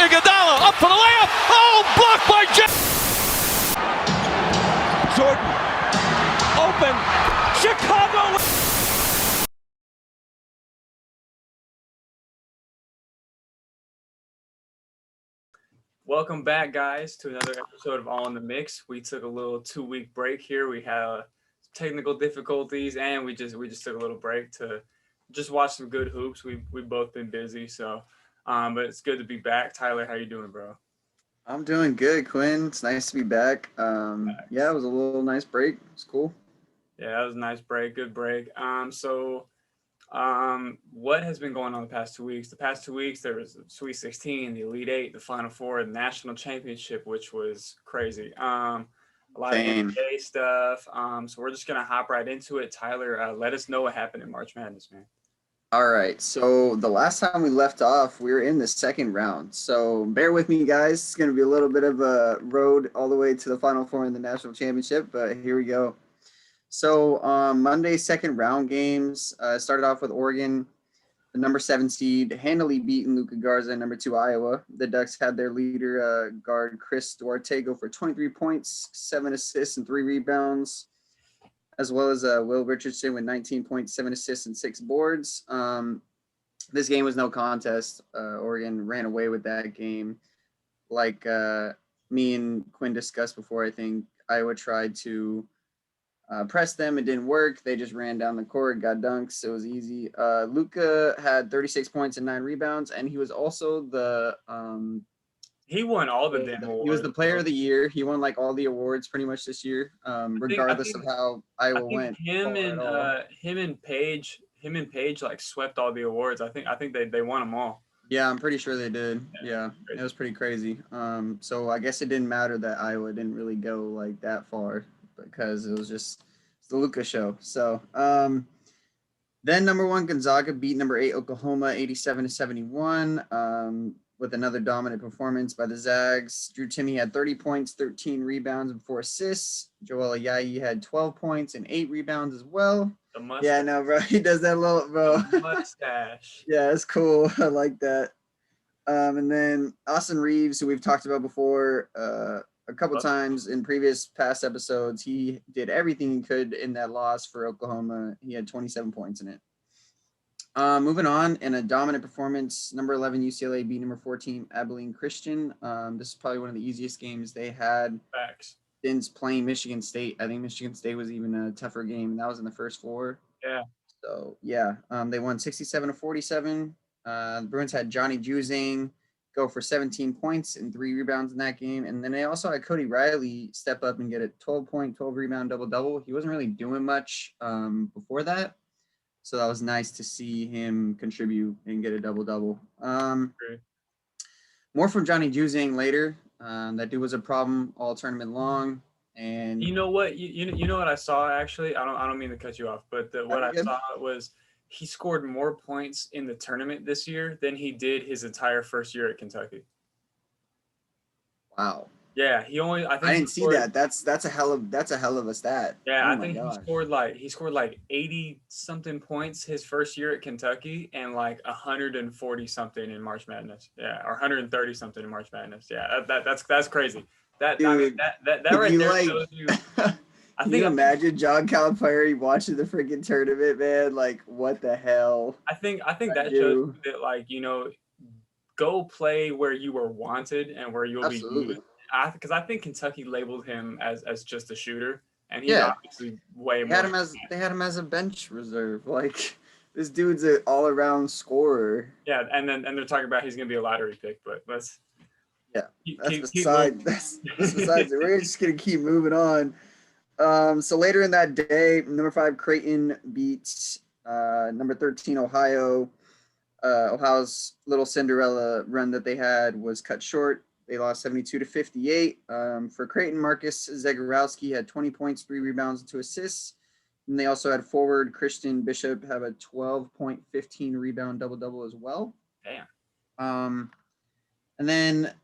Iguodala up for the layup. Oh, blocked by Jordan. Open. Chicago. Welcome back, guys, to another episode of All in the Mix. We took a little 2-week break here. We had technical difficulties, and we just took a little break to just watch some good hoops. We've both been busy, so but it's good to be back. Tyler, how you doing, bro? I'm doing good, Quinn. It's nice to be back. Yeah, it was a little nice break. It's cool. Yeah, that was a nice break, good break. What has been going on the past 2 weeks? The past 2 weeks, there was the Sweet 16, the Elite Eight, the Final Four, the National Championship, which was crazy. A lot of NBA stuff. So we're just gonna hop right into it. Tyler, let us know what happened in March Madness, man. All right. So the last time we left off, we were in the second round. So bear with me, guys. It's going to be a little bit of a road all the way to the Final Four in the National Championship, but here we go. So Monday's second round games started off with Oregon, the number 7 seed, handily beating Luka Garza, number 2 Iowa. The Ducks had their leader guard Chris Duarte go for 23 points, 7 assists, and 3 rebounds, as well as Will Richardson with 19 points, 7 assists, and 6 boards. This game was no contest. Oregon ran away with that game. Like me and Quinn discussed before, I think Iowa tried to press them. It didn't work. They just ran down the court, got dunks. It was easy. Luka had 36 points and 9 rebounds, and he was also the he won all the damn awards. He was the player of the year. He won like all the awards pretty much this year, regardless of how Iowa went. Him and Paige like swept all the awards. I think they won them all. Yeah, I'm pretty sure they did. Yeah, it was pretty crazy. So I guess it didn't matter that Iowa didn't really go like that far because it was just the Luka show. So then number 1 Gonzaga beat number 8 Oklahoma 87-71. With another dominant performance by the Zags. Drew Timme had 30 points, 13 rebounds, and 4 assists. Joel Ayayi had 12 points and 8 rebounds as well. The mustache. Yeah, no, bro. He does that little, bro. The mustache. Yeah, it's cool. I like that. And then Austin Reeves, who we've talked about before a couple times in past episodes, he did everything he could in that loss for Oklahoma. He had 27 points in it. Moving on, in a dominant performance, number 11 UCLA beat number 14 Abilene Christian. This is probably one of the easiest games they had since playing Michigan State. I think Michigan State was even a tougher game, and that was in the first 4. Yeah. So, yeah, they won 67-47. The Bruins had Johnny Juzang go for 17 points and 3 rebounds in that game. And then they also had Cody Riley step up and get a 12-point, 12-rebound double-double. He wasn't really doing much before that. So that was nice to see him contribute and get a double-double. More from Johnny Juzang later. That dude was a problem all tournament long. And you know what? You know what I saw actually? I don't mean to cut you off, but what I saw was he scored more points in the tournament this year than he did his entire first year at Kentucky. Wow. Yeah, I didn't see that. That's a hell of a stat. Yeah, I think he scored like 80 something points his first year at Kentucky and like 140 something in March Madness. Yeah, or 130 something in March Madness. Yeah, that's crazy. That right there shows you. Can you imagine John Calipari watching the freaking tournament, man? Like, what the hell? I think that shows that, like, go play where you were wanted and where you'll be used. Because I think Kentucky labeled him as just a shooter, and he's obviously way more. They had him as a bench reserve. Like, this dude's an all-around scorer. Yeah, and they're talking about he's gonna be a lottery pick, but let's. Yeah, that's besides. We're just gonna keep moving on. So later in that day, number 5 Creighton beats number 13 Ohio. Ohio's little Cinderella run that they had was cut short. They lost 72-58. For Creighton, Marcus Zagorowski had 20 points, 3 rebounds, and 2 assists. And they also had forward Christian Bishop have a 12-point, 15-rebound double-double as well. Damn. And then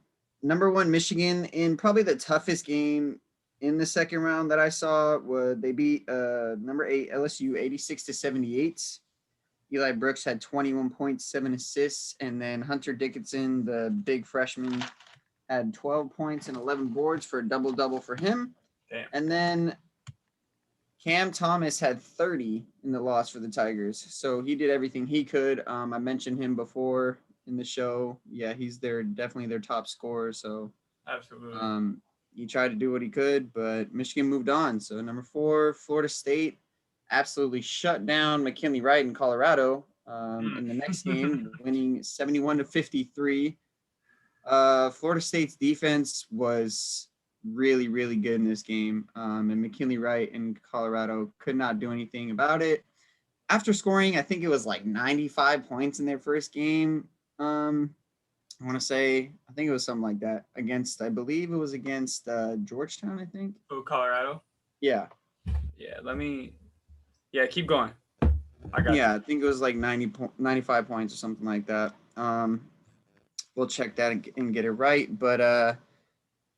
number 1 Michigan, in probably the toughest game in the second round that I saw, they beat number 8 LSU 86-78. Eli Brooks had 21 points, 7 assists, and then Hunter Dickinson, the big freshman, had 12 points and 11 boards for a double-double for him. Damn. And then Cam Thomas had 30 in the loss for the Tigers. So he did everything he could. I mentioned him before in the show. Yeah, he's definitely their top scorer. So Absolutely. he tried to do what he could, but Michigan moved on. So number 4, Florida State absolutely shut down McKinley Wright in Colorado in the next game, winning 71-53. Florida State's defense was really, really good in this game. And McKinley Wright in Colorado could not do anything about it. After scoring, I think it was like 95 points in their first game. I want to say, I think it was something like that I believe it was against Georgetown, I think. Oh, Colorado? Yeah. Yeah, keep going. I think it was like 95 points or something like that. We'll check that and get it right. But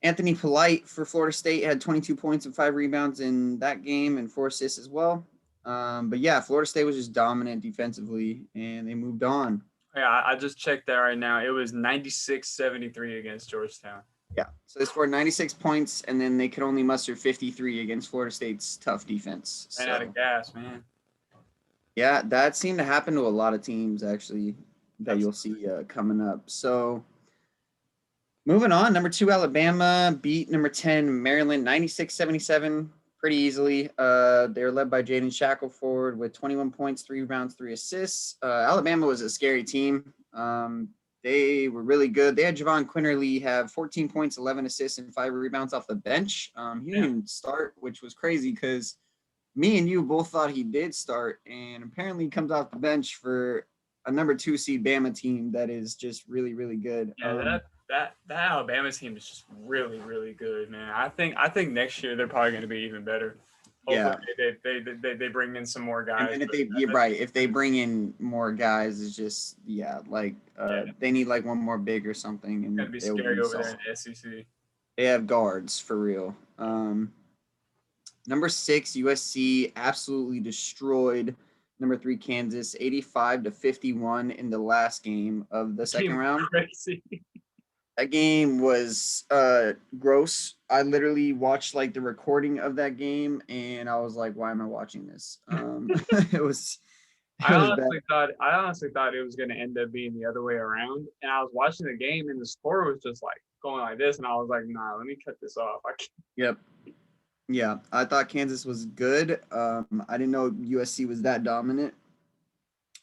Anthony Polite for Florida State had 22 points and 5 rebounds in that game and 4 assists as well. But yeah, Florida State was just dominant defensively, and they moved on. Yeah, I just checked that right now. It was 96-73 against Georgetown. Yeah, so they scored 96 points, and then they could only muster 53 against Florida State's tough defense. Ran out of gas, man. Yeah, that seemed to happen to a lot of teams, actually, that you'll see coming up. So moving on, number 2, Alabama beat number 10, Maryland, 96-77 pretty easily. They were led by Jaden Shackelford with 21 points, 3 rebounds, 3 assists. Alabama was a scary team. They were really good. They had Javon Quinterly have 14 points, 11 assists, and 5 rebounds off the bench. He didn't even start, which was crazy because me and you both thought he did start, and apparently he comes off the bench for a number 2 seed Bama team that is just really, really good. Yeah, that Alabama team is just really, really good, man. I think next year they're probably going to be even better. Hopefully they bring in some more guys. And if they bring in more guys, it's just they need like one more big or something. And it's going to be scary over there in the SEC. They have guards for real. Number 6, USC absolutely destroyed number 3, Kansas, 85-51 in the last game of the second round. Crazy. That game was gross. I literally watched like the recording of that game, and I was like, "Why am I watching this?" It was. I honestly thought it was going to end up being the other way around, and I was watching the game, and the score was just like going like this, and I was like, "Nah, let me cut this off." Yep. Yeah, I thought Kansas was good. I didn't know USC was that dominant,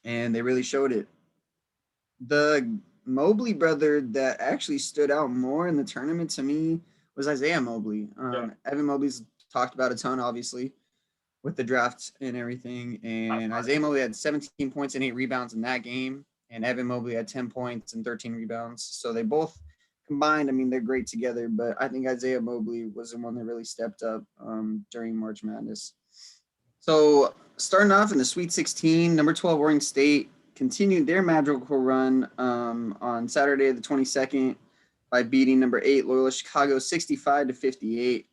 and they really showed it. The Mobley brother that actually stood out more in the tournament to me was Isaiah Mobley. Evan Mobley's talked about a ton, obviously, with the draft and everything. And Isaiah Mobley had 17 points and 8 rebounds in that game. And Evan Mobley had 10 points and 13 rebounds. So they both combined, I mean, they're great together. But I think Isaiah Mobley was the one that really stepped up during March Madness. So starting off in the Sweet 16, number 12, Oregon State continued their magical run on Saturday the 22nd by beating number 8 Loyola Chicago 65-58.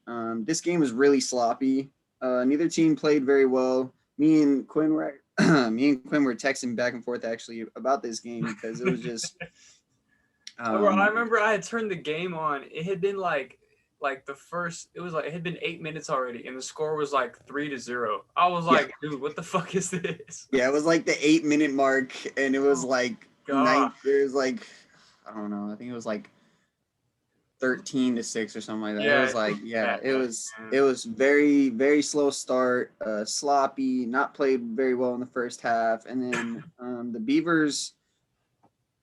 This game was really sloppy. Neither team played very well. Me and Quinn were texting back and forth actually about this game because it was just. I remember I had turned the game on. It had been like the first. It was like it had been 8 minutes already, and the score was like 3-0. I was like, dude, what the fuck is this? Yeah, it was like the 8-minute mark, and it was like it was like I don't know. I think it was like 13-6 or something like that. Yeah, it was like it was very, very slow start, sloppy, not played very well in the first half, and then the Beavers.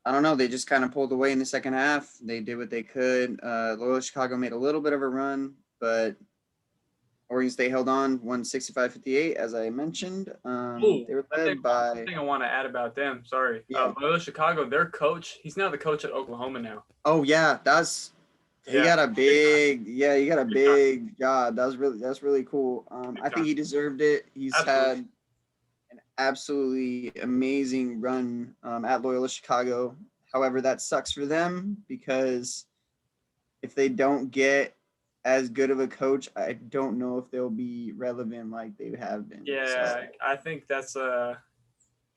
I don't know. They just kind of pulled away in the second half. They did what they could. Loyola Chicago made a little bit of a run, but Oregon State held on, won 65-58, as I mentioned. They were led by. One thing I want to add about them. Sorry, Loyola Chicago. Their coach. He's now the coach at Oklahoma now. Oh yeah, he got a big job. That's really cool. I think he deserved it. He's had an absolutely amazing run at Loyola Chicago. However, that sucks for them because if they don't get as good of a coach, I don't know if they'll be relevant like they have been. Yeah, so. I think that's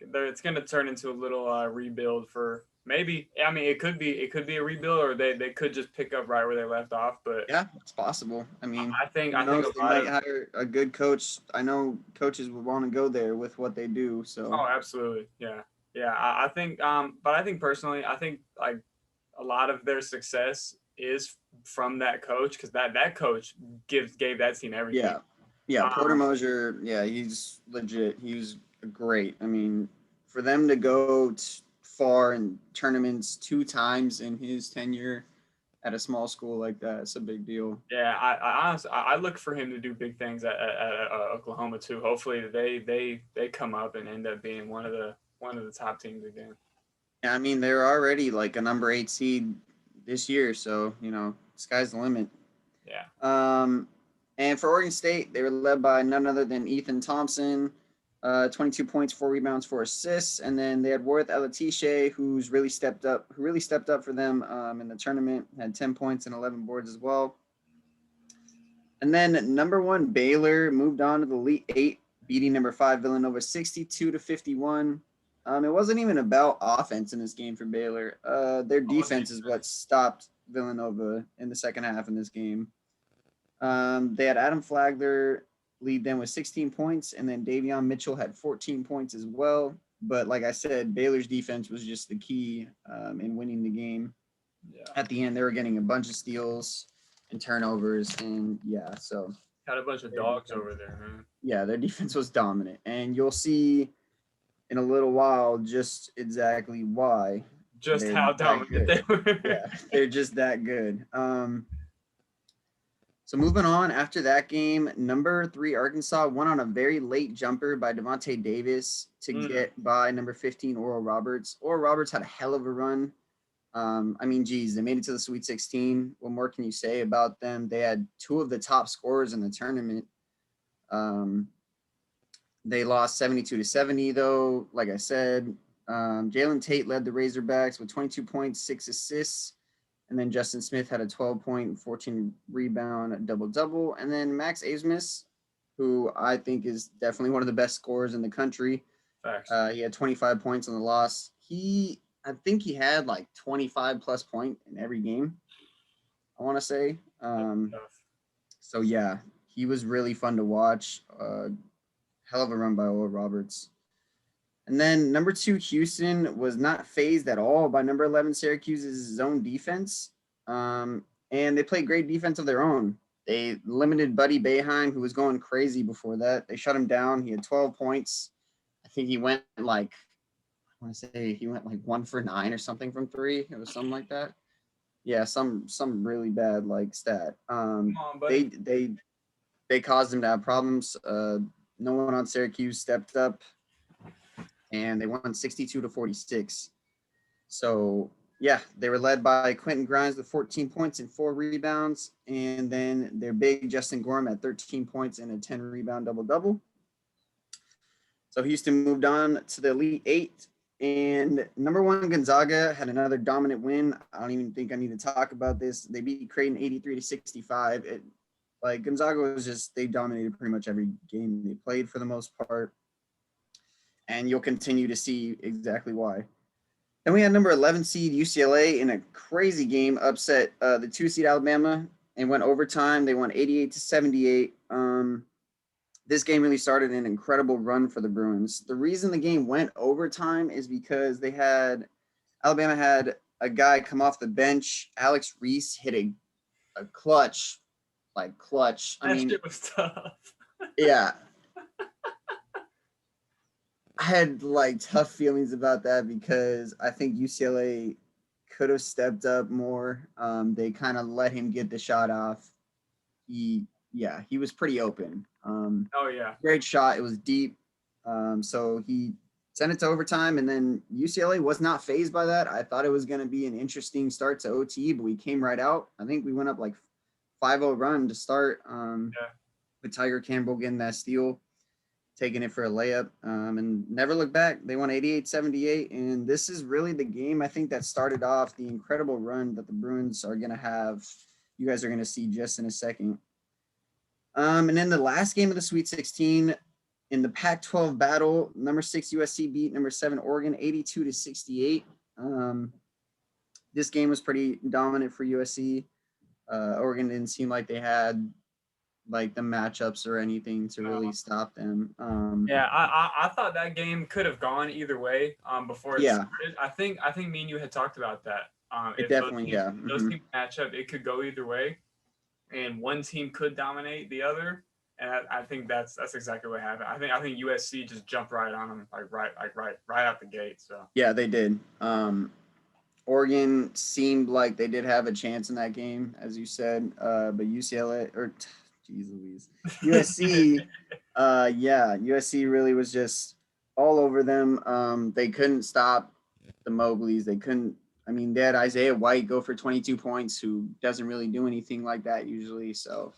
it's going to turn into a little rebuild for maybe. I mean, it could be a rebuild, or they could just pick up right where they left off. But Yeah, it's possible. I mean, I think who knows? a They lot might of. hire a good coach. I know coaches would want to go there with what they do. So Oh, absolutely, yeah, yeah. I think, but I think personally, I think like a lot of their success is from that coach, because that coach gave that team everything. yeah, yeah. Porter Um, Moser, yeah, he's legit. He's great. I mean, for them to go far in tournaments 2 times in his tenure at a small school like that, it's a big deal. Yeah, I honestly I look for him to do big things at Oklahoma too. Hopefully they come up and end up being one of the top teams again. Yeah, I mean, they're already like a number 8 seed this year, so sky's the limit. Yeah. And for Oregon State, they were led by none other than Ethan Thompson, 22 points, 4 rebounds, 4 assists, and then they had Worth Elatishe, who really stepped up for them in the tournament, had 10 points and 11 boards as well. And then number 1 Baylor moved on to the Elite 8, beating number 5 Villanova 62-51. It wasn't even about offense in this game for Baylor. Their defense is what stopped Villanova in the second half in this game. They had Adam Flagler lead them with 16 points, and then Davion Mitchell had 14 points as well. But like I said, Baylor's defense was just the key in winning the game. Yeah. At the end, they were getting a bunch of steals and turnovers, and so Had a bunch of dogs over there, man. Yeah, their defense was dominant, and you'll see in a little while just exactly why. Just how dominant they were. Yeah, they're just that good. So moving on, after that game, number 3 Arkansas won on a very late jumper by Devontae Davis to get by number 15 Oral Roberts. Oral Roberts had a hell of a run. I mean, geez, they made it to the Sweet 16. What more can you say about them? They had 2 of the top scorers in the tournament. They lost 72-70, though. Like I said, Jalen Tate led the Razorbacks with 22 points, 6 assists. And then Justin Smith had a 12-point, 14 rebound double-double. And then Max Abmas, who I think is definitely one of the best scorers in the country. Facts. He had 25 points on the loss. I think he had like 25 plus point in every game, I want to say. So yeah, he was really fun to watch. Hell of a run by Oral Roberts. And then number 2, Houston was not fazed at all by number 11 Syracuse's zone defense. And they played great defense of their own. They limited Buddy Boeheim, who was going crazy before that. They shut him down. He had 12 points. I think he went like 1 for 9 or something from 3. It was something like that. Yeah, some really bad like stat. Come on, buddy. They caused him to have problems. No one on Syracuse stepped up, and they won 62-46. So yeah, they were led by Quentin Grimes with 14 points and 4 rebounds, and then their big Justin Gorham at 13 points and a 10 rebound double-double. So Houston moved on to the Elite 8, and number 1 Gonzaga had another dominant win. I don't even think I need to talk about this. They beat Creighton 83-65. Gonzaga was they dominated pretty much every game they played for the most part. And you'll continue to see exactly why. Then we had number 11 seed UCLA in a crazy game upset the 2 seed Alabama and went overtime. They won 88-78. This game really started an incredible run for the Bruins. The reason the game went overtime is because Alabama had a guy come off the bench. Alex Reese hit a clutch. Shit was tough. Yeah. I had tough feelings about that because I think UCLA could have stepped up more. They kind of let him get the shot off. He was pretty open. Oh yeah. Great shot. It was deep. So he sent it to overtime, and then UCLA was not fazed by that. I thought it was going to be an interesting start to OT, but we came right out. I think we went up 5-0 run to start with Tiger Campbell getting that steal, taking it for a layup, and never looked back. They won 88-78, and this is really the game I think that started off the incredible run that the Bruins are going to have. You guys are going to see just in a second. And then the last game of the Sweet 16, In the Pac-12 battle, number 6 USC beat number 7 Oregon 82-68. This game was pretty dominant for USC. Oregon didn't seem like they had like the matchups or anything to really stop them. Yeah, I thought that game could have gone either way before it Yeah. started. I think me and you had talked about that. It If definitely, those teams match up, it could go either way, and one team could dominate the other. And I think that's exactly what happened. I think USC just jumped right on them right out the gate. So Yeah, they did. Oregon seemed like they did have a chance in that game, as you said, but UCLA or geez Louise, USC, USC really was just all over them. They couldn't stop the Mobleys. They couldn't. I mean, they had Isaiah White go for 22 points, who doesn't really do anything like that usually. So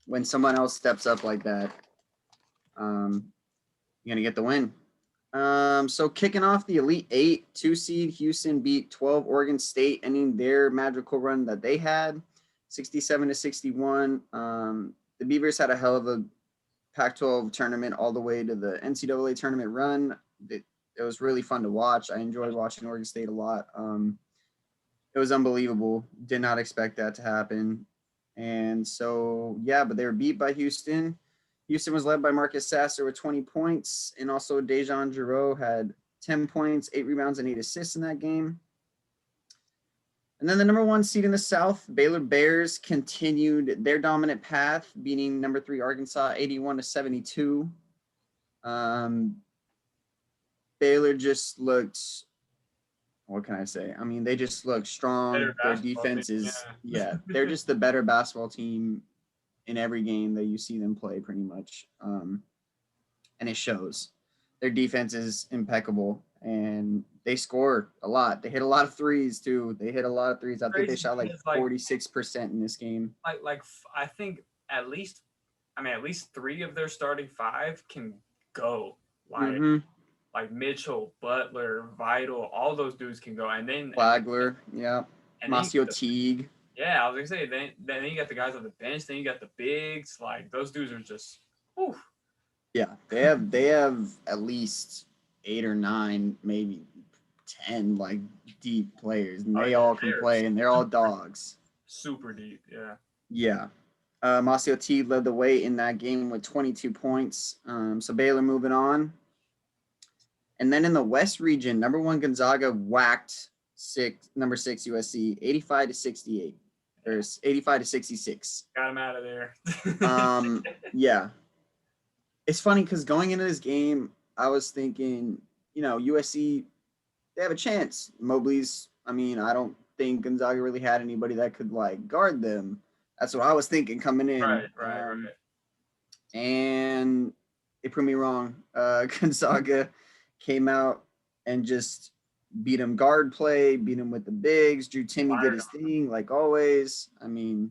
when someone else steps up like that, you're gonna get the win. So kicking off the Elite Eight, 2 seed Houston beat 12 Oregon State, ending their magical run that they had, 67-61. The Beavers had a hell of a Pac-12 tournament all the way to the NCAA tournament run. It was really fun to watch. I enjoyed watching Oregon State a lot. It was unbelievable. Did not expect that to happen. And so, yeah, but they were beat by Houston. Houston was led by Marcus Sasser with 20 points, and also Dejan Giroux had 10 points, 8 rebounds, and 8 assists in that game. And then the number 1 seed in the South, Baylor Bears, continued their dominant path, beating number 3 Arkansas 81-72. Baylor just looked, what can I say? I mean, they just look strong. Their defense is, they're just the better basketball team in every game that you see them play pretty much. And it shows. Their defense is impeccable, and they score a lot. They hit a lot of threes too. They hit a lot of threes. I think they shot like 46% in this game. I think at least 3 of their starting 5 can go. Like Mitchell, Butler, Vital, all those dudes can go. And then Flagler, Masio Teague. Yeah, I was gonna say then you got the guys on the bench, then you got the bigs. Like those dudes are just whew. Yeah, they have at least 8 or 9, maybe 10 like deep players, and they all can play, and they're all dogs. Super deep, yeah. Yeah. Masio Teague led the way in that game with 22 points. So Baylor moving on. And then in the West region, number 1 Gonzaga whacked number 6 USC 85-68 or 85-66. Got him out of there. Yeah. It's funny because going into this game, I was thinking, USC, they have a chance. Mobley's, I don't think Gonzaga really had anybody that could like guard them. That's what I was thinking coming in. Right. And it proved me wrong. Gonzaga came out and just beat him guard play, beat him with the bigs. Drew Timme did his thing like always. And then,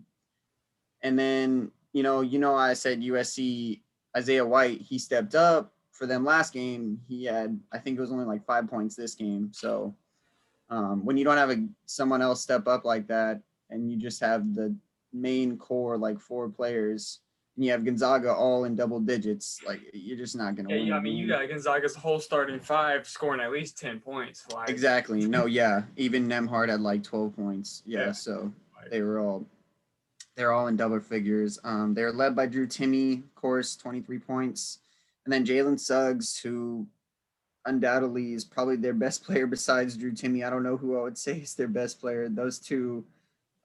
I said USC, Isaiah White, he stepped up for them last game. He had, I think it was only like 5 points this game. So when you don't have someone else step up like that, and you just have the main core, like 4 players, and you have Gonzaga all in double digits, like you're just not going to win. Yeah, you got Gonzaga's whole starting 5 scoring at least 10 points. Like. Exactly. No, yeah. Even Nemhard had like 12 points. Yeah. So they're all in double figures. They're led by Drew Timme, of course, 23 points. And then Jalen Suggs, who undoubtedly is probably their best player besides Drew Timme. I don't know who I would say is their best player. Those two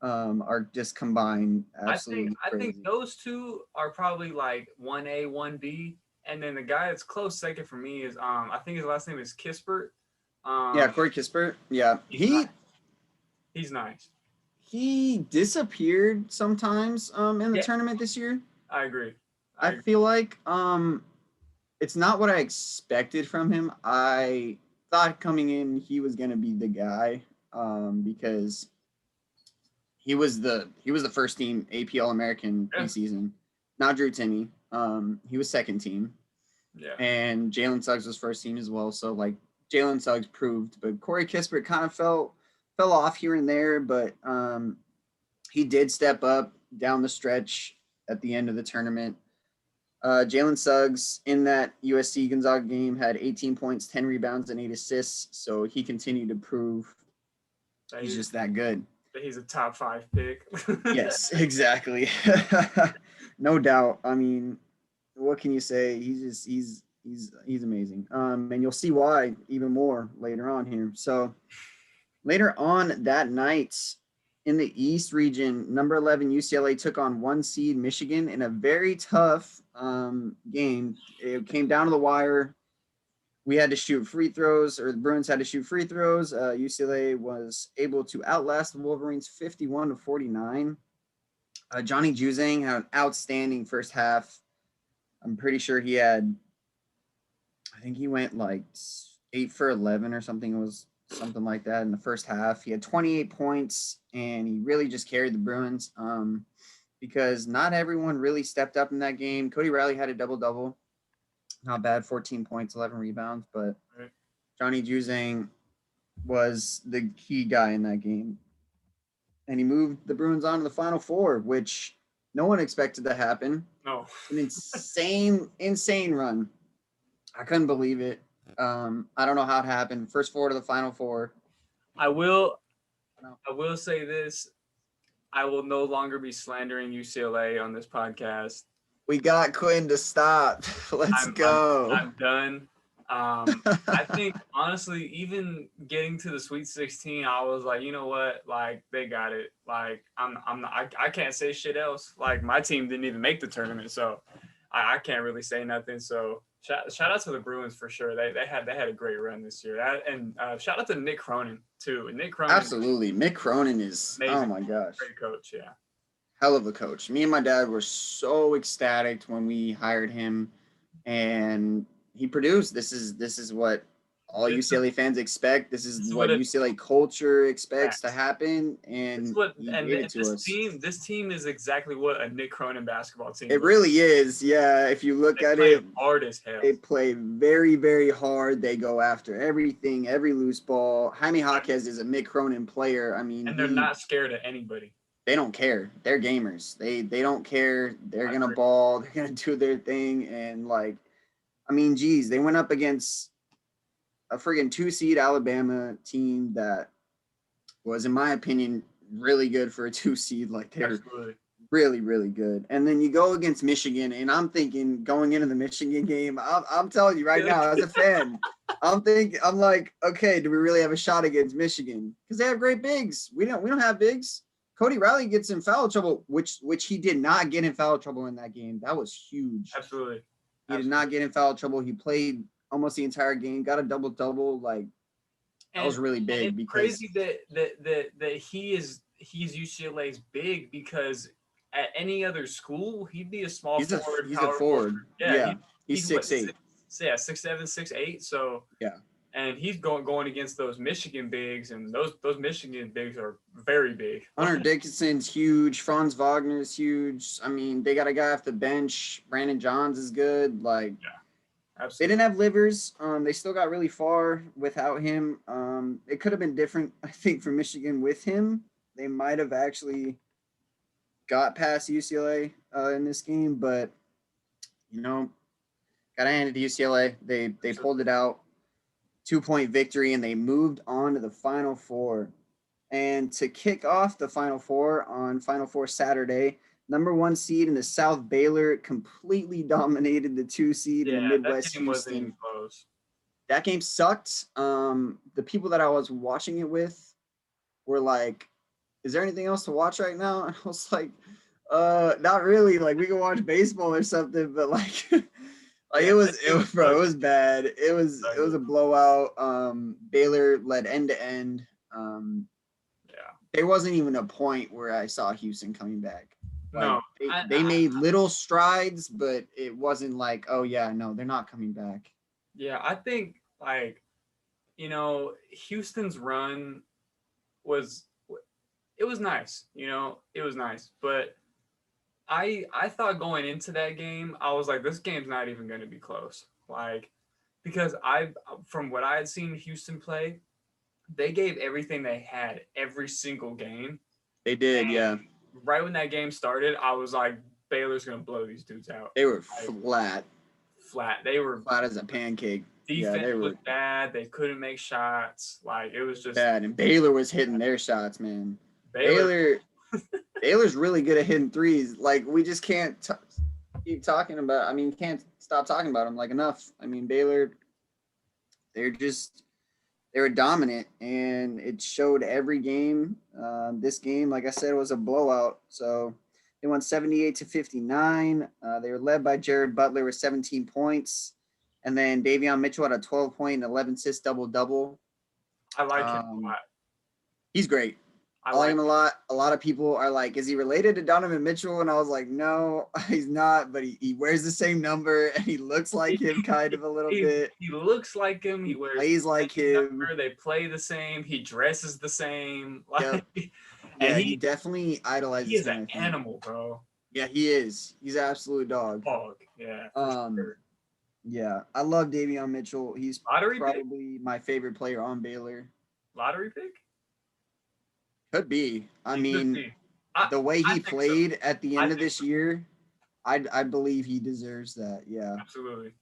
are just combined absolutely I think those two are probably like 1A, 1B. And then the guy that's close second for me is I think his last name is Kispert. Corey Kispert. Yeah. He's nice. He disappeared sometimes in the tournament this year. I agree. I feel like it's not what I expected from him. I thought coming in he was going to be the guy because he was the first team AP All-American preseason. Not Drew Timme. He was second team. Yeah. And Jalen Suggs was first team as well. So like Jalen Suggs proved, but Corey Kispert kind of fell off here and there, but he did step up down the stretch at the end of the tournament. Jalen Suggs in that USC Gonzaga game had 18 points, 10 rebounds, and 8 assists. So he continued to prove he's just that good. He's a top 5 pick. Yes, exactly. No doubt. I mean, what can you say? He's amazing. And you'll see why even more later on here. So later on that night in the East region, number 11 UCLA took on 1 seed Michigan in a very tough game. It came down to the wire. We had to shoot free throws, or the Bruins had to shoot free throws. UCLA was able to outlast the Wolverines 51-49. Johnny Juzang had an outstanding first half. I'm pretty sure I think he went like 8 for 11 or something. It was something like that in the first half. He had 28 points, and he really just carried the Bruins because not everyone really stepped up in that game. Cody Riley had a double-double. Not bad, 14 points, 11 rebounds, but Johnny Juzang was the key guy in that game. And he moved the Bruins on to the Final Four, which no one expected to happen. No. An insane run. I couldn't believe it. I don't know how it happened. First four to the Final Four. I will say this. I will no longer be slandering UCLA on this podcast. We got Quinn to stop. Let's go. I'm done. I think honestly, even getting to the Sweet 16, I was like, you know what? Like they got it. Like I can't say shit else. Like my team didn't even make the tournament, so I can't really say nothing. So shout out to the Bruins for sure. They had a great run this year. And shout out to Nick Cronin too. Nick Cronin. Absolutely, Nick Cronin is amazing. Oh my gosh, great coach. Yeah. Hell of a coach. Me and my dad were so ecstatic when we hired him, and he produced. This is what all UCLA fans expect. This is what UCLA culture expects to happen, and this team is exactly what a Nick Cronin basketball team. It really is. Yeah, if you look at it, hard as hell. They play very, very hard. They go after everything, every loose ball. Jaime Jaquez is a Nick Cronin player. I mean, and they're not scared of anybody. They don't care. They're gamers. They don't care. They're going to ball. They're going to do their thing. And, like, I mean, geez, they went up against a friggin' 2-seed Alabama team that was, in my opinion, really good for a 2-seed. Like, they're really, really good. And then you go against Michigan, and I'm thinking going into the Michigan game, I'm telling you right now, as a fan, I'm like, okay, do we really have a shot against Michigan? Because they have great bigs. We don't have bigs. Cody Riley gets in foul trouble, which he did not get in foul trouble in that game. That was huge. Absolutely. He did not get in foul trouble. He played almost the entire game, got a double-double. Like, that was really big. It's crazy that he's UCLA's big, because at any other school, he'd be a small forward. He's a forward. Yeah. He's 6'8". 6'7", 6'8". So yeah. And he's going against those Michigan bigs, and those Michigan bigs are very big. Hunter Dickinson's huge. Franz Wagner's huge. I mean, they got a guy off the bench. Brandon Johns is good. Like, yeah, absolutely. They didn't have Livers. They still got really far without him. It could have been different, I think, for Michigan with him. They might have actually got past UCLA in this game, but got to hand it to UCLA. They pulled it out. 2-point victory, and they moved on to the Final Four. And to kick off the Final Four on Final Four Saturday, number 1 seed in the South, Baylor, completely dominated the 2 seed in the Midwest. That game wasn't even close. That game sucked. The people that I was watching it with were like, is there anything else to watch right now? And I was like, not really. Like, we can watch baseball or something, but like it was bad. It was a blowout. Baylor led end to end. There wasn't even a point where I saw Houston coming back. Like, they made little strides, but it wasn't like, oh yeah, no, they're not coming back. Yeah, I think Houston's run was nice. It was nice, but I thought going into that game, I was like, this game's not even going to be close. Like, because from what I had seen Houston play, they gave everything they had every single game. They did, yeah. Right when that game started, I was like, Baylor's gonna blow these dudes out. They were flat They were as a pancake. defense They was were bad. They couldn't make shots. Like it was just bad, and Baylor was hitting their shots, man. Baylor. Baylor's really good at hitting threes. Like we just can't keep talking about. I mean, can't stop talking about them like enough. I mean, Baylor, they were dominant, and it showed every game. This game, like I said, was a blowout. So they won 78-59. They were led by Jared Butler with 17 points, and then Davion Mitchell had a 12-point and 11-assist double-double. I like him a lot. He's great. I like him a lot. A lot of people are like, is he related to Donovan Mitchell? And I was like, no, he's not, but he wears the same number and he looks like him kind of a little bit. He looks like him. He plays like him. Number. They play the same. He dresses the same. Like, yep. And yeah, he definitely idolizes him. He is an animal, bro. Yeah, he is. He's an absolute dog. Yeah. Sure. Yeah, I love Davion Mitchell. He's probably my favorite player on Baylor. Lottery pick? Could be. I mean, the way he played at the end of this year, I believe he deserves that. Yeah. Absolutely.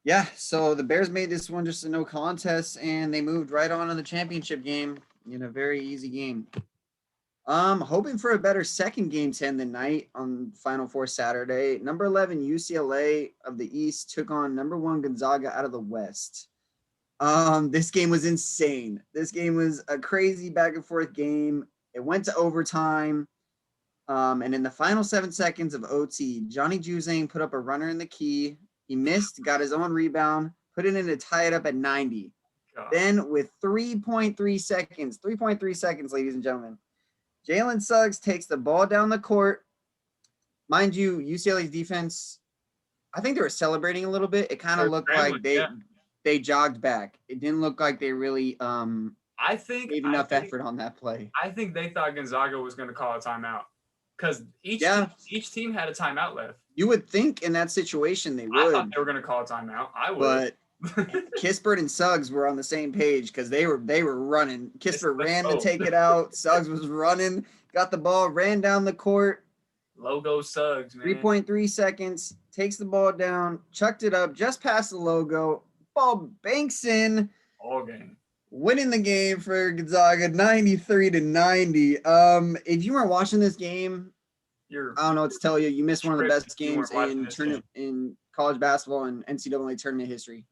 Yeah, so the Bears made this one just a no contest, and they moved right on to the championship game in a very easy game. Hoping for a better second game 10 tonight on Final Four Saturday. Number 11 UCLA of the East took on number 1 Gonzaga out of the West. This game was insane. This game was a crazy back and forth game. It went to overtime. And in the final 7 seconds of OT, Johnny Juzang put up a runner in the key. He missed, got his own rebound, put it in to tie it up at 90. God. Then with 3.3 seconds, ladies and gentlemen, Jalen Suggs takes the ball down the court. Mind you, UCLA's defense, I think they were celebrating a little bit. It kind of looked like they jogged back. It didn't look like they really gave enough effort on that play. I think they thought Gonzaga was going to call a timeout because each team had a timeout left. You would think in that situation they would. I thought they were going to call a timeout. I would. But Kispert and Suggs were on the same page because they were running. Kispert ran to take it out. Suggs was running, got the ball, ran down the court. Logo Suggs, man. 3.3 seconds, takes the ball down, chucked it up, just past the logo. Ball banks in. All game. Winning the game for Gonzaga, 93-90. If you weren't watching this game, I don't know what to tell you. You missed one of the best games in college basketball and NCAA tournament history.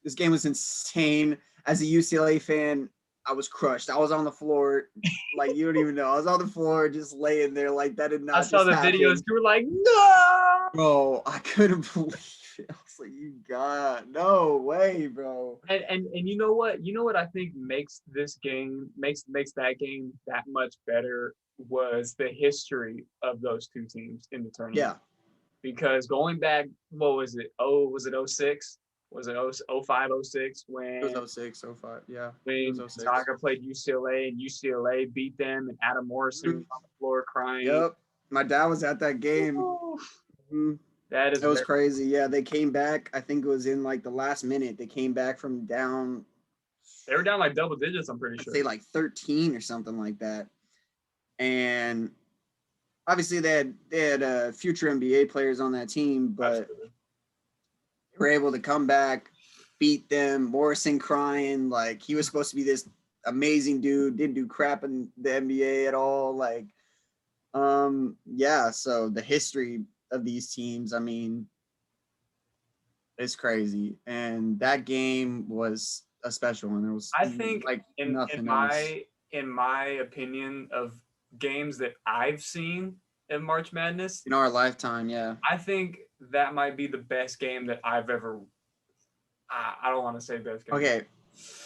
This game was insane. As a UCLA fan, I was crushed. I was on the floor, like you don't even know. I was on the floor, just laying there, like that did not. I saw the videos. You were like, no, bro. I couldn't believe it. I was like, you got no way, bro. And you know what? You know what I think makes this game makes that game that much better was the history of those two teams in the tournament. Yeah. Because going back, what was it? Was it 06? Was it 05, 06 when it was 06, 05, yeah. When Gonzaga played UCLA and UCLA beat them and Adam Morrison was on the floor crying. Yep. My dad was at that game. Mm-hmm. It was crazy. Yeah, they came back. I think it was in like the last minute. They came back from down. They were down like double digits, I'm pretty sure. I'd say like 13 or something like that. And obviously they had future NBA players on that team, but they were able to come back, beat them. Morrison crying, like he was supposed to be this amazing dude, didn't do crap in the NBA at all. Like, yeah, so the history of these teams, I mean, it's crazy. And that game was a special one. It was, I think, like in my opinion of games that I've seen in March Madness in our lifetime, yeah, I think that might be the best game that I've ever. I don't want to say best game. Okay,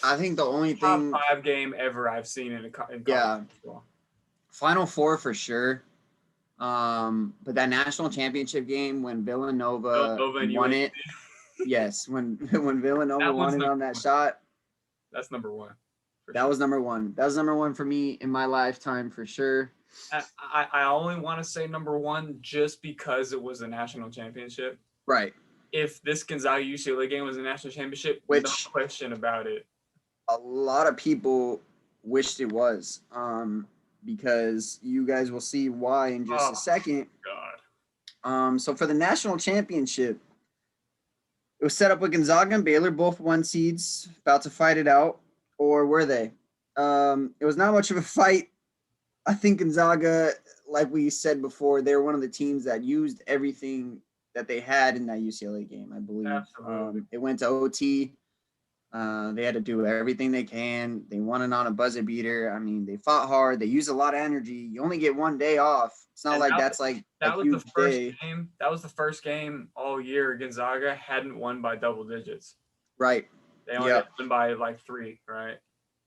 I think the only top thing 5 game ever I've seen in college basketball. Final Four for sure. But that national championship game when Villanova won it. Yes, when Villanova won it on that shot. That's number 1. That was number 1. That was number 1 for me in my lifetime for sure. I only want to say number 1 just because it was a national championship. Right. If this Gonzaga UCLA game was a national championship, no question about it. A lot of people wished it was. because you guys will see why in just a second. God. So for the national championship, it was set up with Gonzaga and Baylor, both 1 seeds, about to fight it out, or were they? It was not much of a fight. I think Gonzaga, like we said before, they were one of the teams that used everything that they had in that UCLA game, I believe. Absolutely. It went to OT. They had to do everything they can. They won it on a buzzer beater. I mean, they fought hard. They used a lot of energy. You only get 1 day off. It's not And like that's like that a was huge the first day. game. That was the first game all year Gonzaga hadn't won by double digits. Right. They only had won by like 3, right?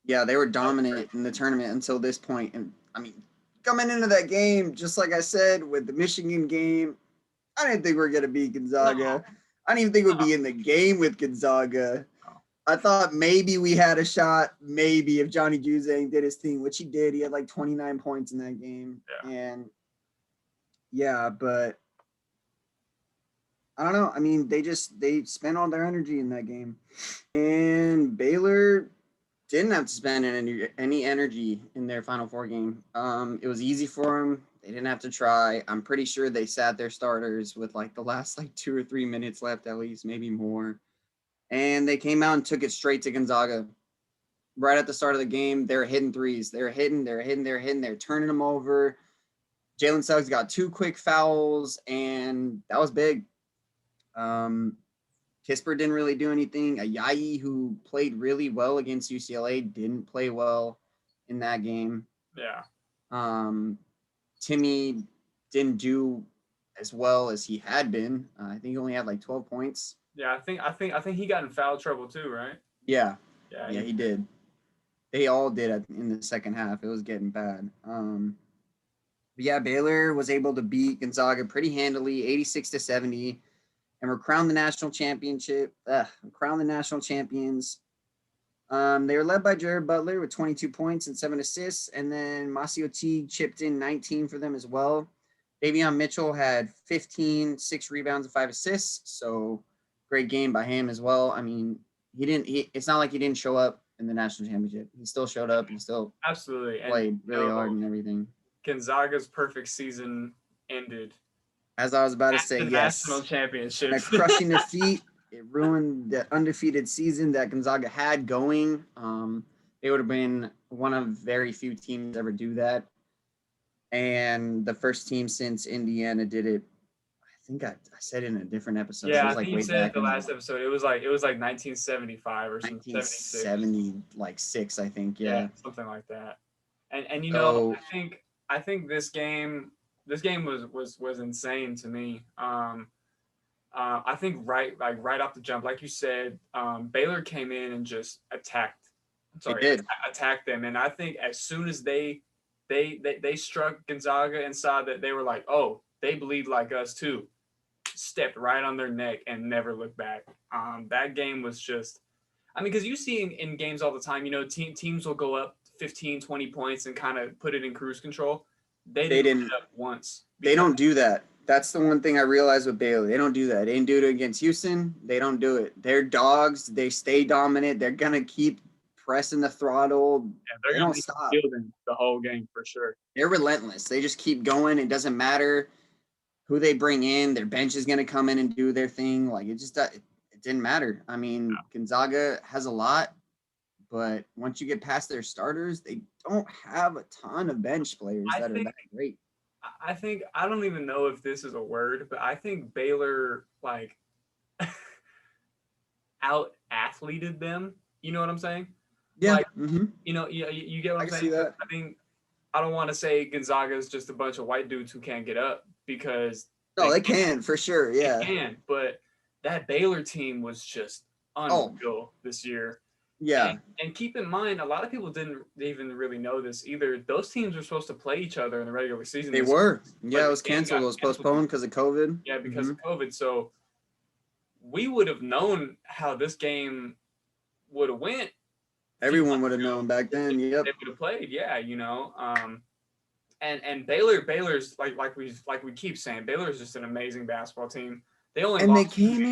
Yeah, they were dominant in the tournament until this point. And I mean, coming into that game, just like I said, with the Michigan game, I didn't think we were going to beat Gonzaga. No. I didn't even think we'd be in the game with Gonzaga. No. I thought maybe we had a shot, maybe if Johnny Juzang did his thing, which he did. He had like 29 points in that game. Yeah. And yeah, but I don't know. I mean, they spent all their energy in that game. And Baylor didn't have to spend any energy in their Final Four game. It was easy for them. They didn't have to try. I'm pretty sure they sat their starters with like the last like 2 or 3 minutes left, at least, maybe more. And they came out and took it straight to Gonzaga. Right at the start of the game, they were hitting threes. They were hitting. They're turning them over. Jalen Suggs got 2 quick fouls, and that was big. Kisper didn't really do anything. Ayayi, who played really well against UCLA, didn't play well in that game. Yeah. Timmy didn't do as well as he had been. I think he only had like 12 points. Yeah, I think he got in foul trouble too, right? Yeah. Yeah, he did. They all did in the second half. It was getting bad. But yeah, Baylor was able to beat Gonzaga pretty handily, 86-70. And we're crowned the national championship. Crowned the national champions. They were led by Jared Butler with 22 points and 7 assists. And then Masio Teague chipped in 19 for them as well. Davion Mitchell had 15, 6 rebounds and 5 assists. So great game by him as well. I mean, it's not like he didn't show up in the national championship. He still showed up. He still absolutely played really hard and everything. Gonzaga's perfect season ended. As I was about to say, the yes. National championship. That crushing defeat, it ruined the undefeated season that Gonzaga had going. They would have been one of very few teams to ever do that. And the first team since Indiana did it. I think I said it in a different episode. Yeah, it was I like think you said it the last episode. It was like 1975 or something. 1976, I think. Yeah, something like that. And you know, I think this game was insane to me. I think right off the jump, like you said, Baylor came in and just attacked them. And I think as soon as they struck Gonzaga and saw that, they were like, oh, they bleed like us too. Stepped right on their neck and never looked back. That game was just, I mean, because you see in games all the time, you know, teams will go up 15, 20 points and kind of put it in cruise control. They didn't put it up once. They don't do that. That's the one thing I realized with Baylor. They don't do that. They didn't do it against Houston. They don't do it. They're dogs. They stay dominant. They're going to keep pressing the throttle. Yeah, they don't stop. The whole game for sure. They're relentless. They just keep going. It doesn't matter who they bring in. Their bench is going to come in and do their thing. Like, it didn't matter. I mean, Gonzaga has a lot, but once you get past their starters, they don't have a ton of bench players that are that great. I think, I don't even know if this is a word, but I think Baylor, like, out-athleted them. You know what I'm saying? Yeah. Like, you know, you get what I'm saying? See that. I think, I don't want to say Gonzaga is just a bunch of white dudes who can't get up, because they can for sure. Yeah, they can. But that Baylor team was just unreal this year. Yeah, and keep in mind, a lot of people didn't even really know this either. Those teams were supposed to play each other in the regular season. They were. Yeah, it was canceled. It was postponed because of COVID. Yeah, because of COVID. So we would have known how this game would have went. Everyone would have known back then. Yep. They would have played. Yeah, you know. And Baylor's like we keep saying, Baylor's just an amazing basketball team. They came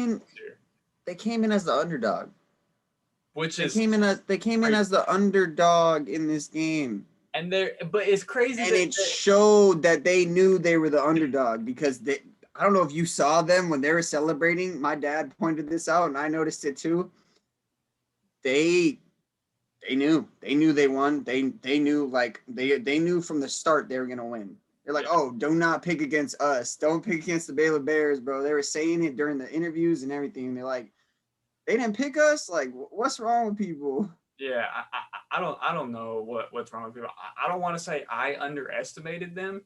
in as the underdog. They came in as the underdog in this game. And but it's crazy And that it showed that they knew they were the underdog because I don't know if you saw them when they were celebrating. My dad pointed this out and I noticed it too. They knew they won. They knew they knew from the start they were gonna win. They're like, oh, do not pick against us. Don't pick against the Baylor Bears, bro. They were saying it during the interviews and everything. They're like, they didn't pick us. Like, what's wrong with people? Yeah, I don't know what's wrong with people. I don't want to say I underestimated them.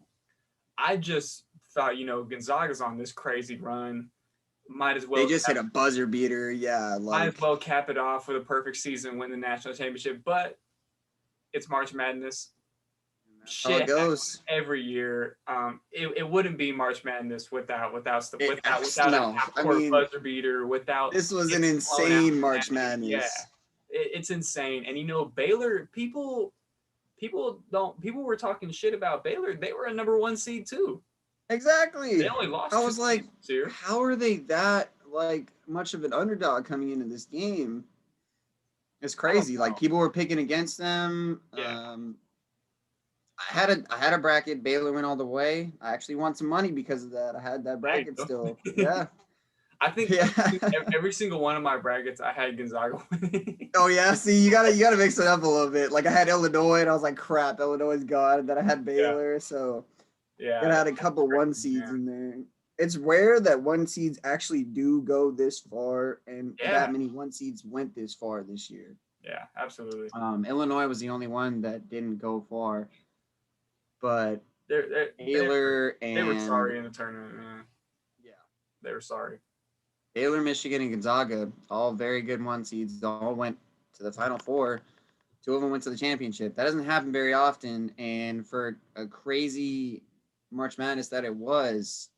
I just thought, Gonzaga's on this crazy run. Might as well They just hit a buzzer beater. Yeah, might as well cap it off with a perfect season, win the national championship. But it's March Madness. how it goes every year. It wouldn't be March Madness without a half-court buzzer beater. Without this was an insane March Madness. Yeah, it's insane. And Baylor people were talking shit about Baylor. They were a number 1 seed too. Exactly. They only lost. I was like, how are they that much of an underdog coming into this game? It's crazy. Like people were picking against them. Yeah. I had a bracket. Baylor went all the way. I actually won some money because of that. I had that bracket still. Yeah. I think every single one of my brackets I had Gonzaga winning. Oh yeah, see you gotta mix it up a little bit. Like I had Illinois and I was like, crap, Illinois is gone. And then I had Baylor, so yeah, it had a couple 1 seeds in there. It's rare that 1 seeds actually do go this far, and that many 1 seeds went this far this year. Yeah, absolutely. Illinois was the only one that didn't go far, but Baylor they were sorry in the tournament, man. Yeah, they were sorry. Baylor, Michigan, and Gonzaga, all very good 1 seeds, all went to the Final Four. 2 of them went to the championship. That doesn't happen very often, and for a crazy March Madness that it was,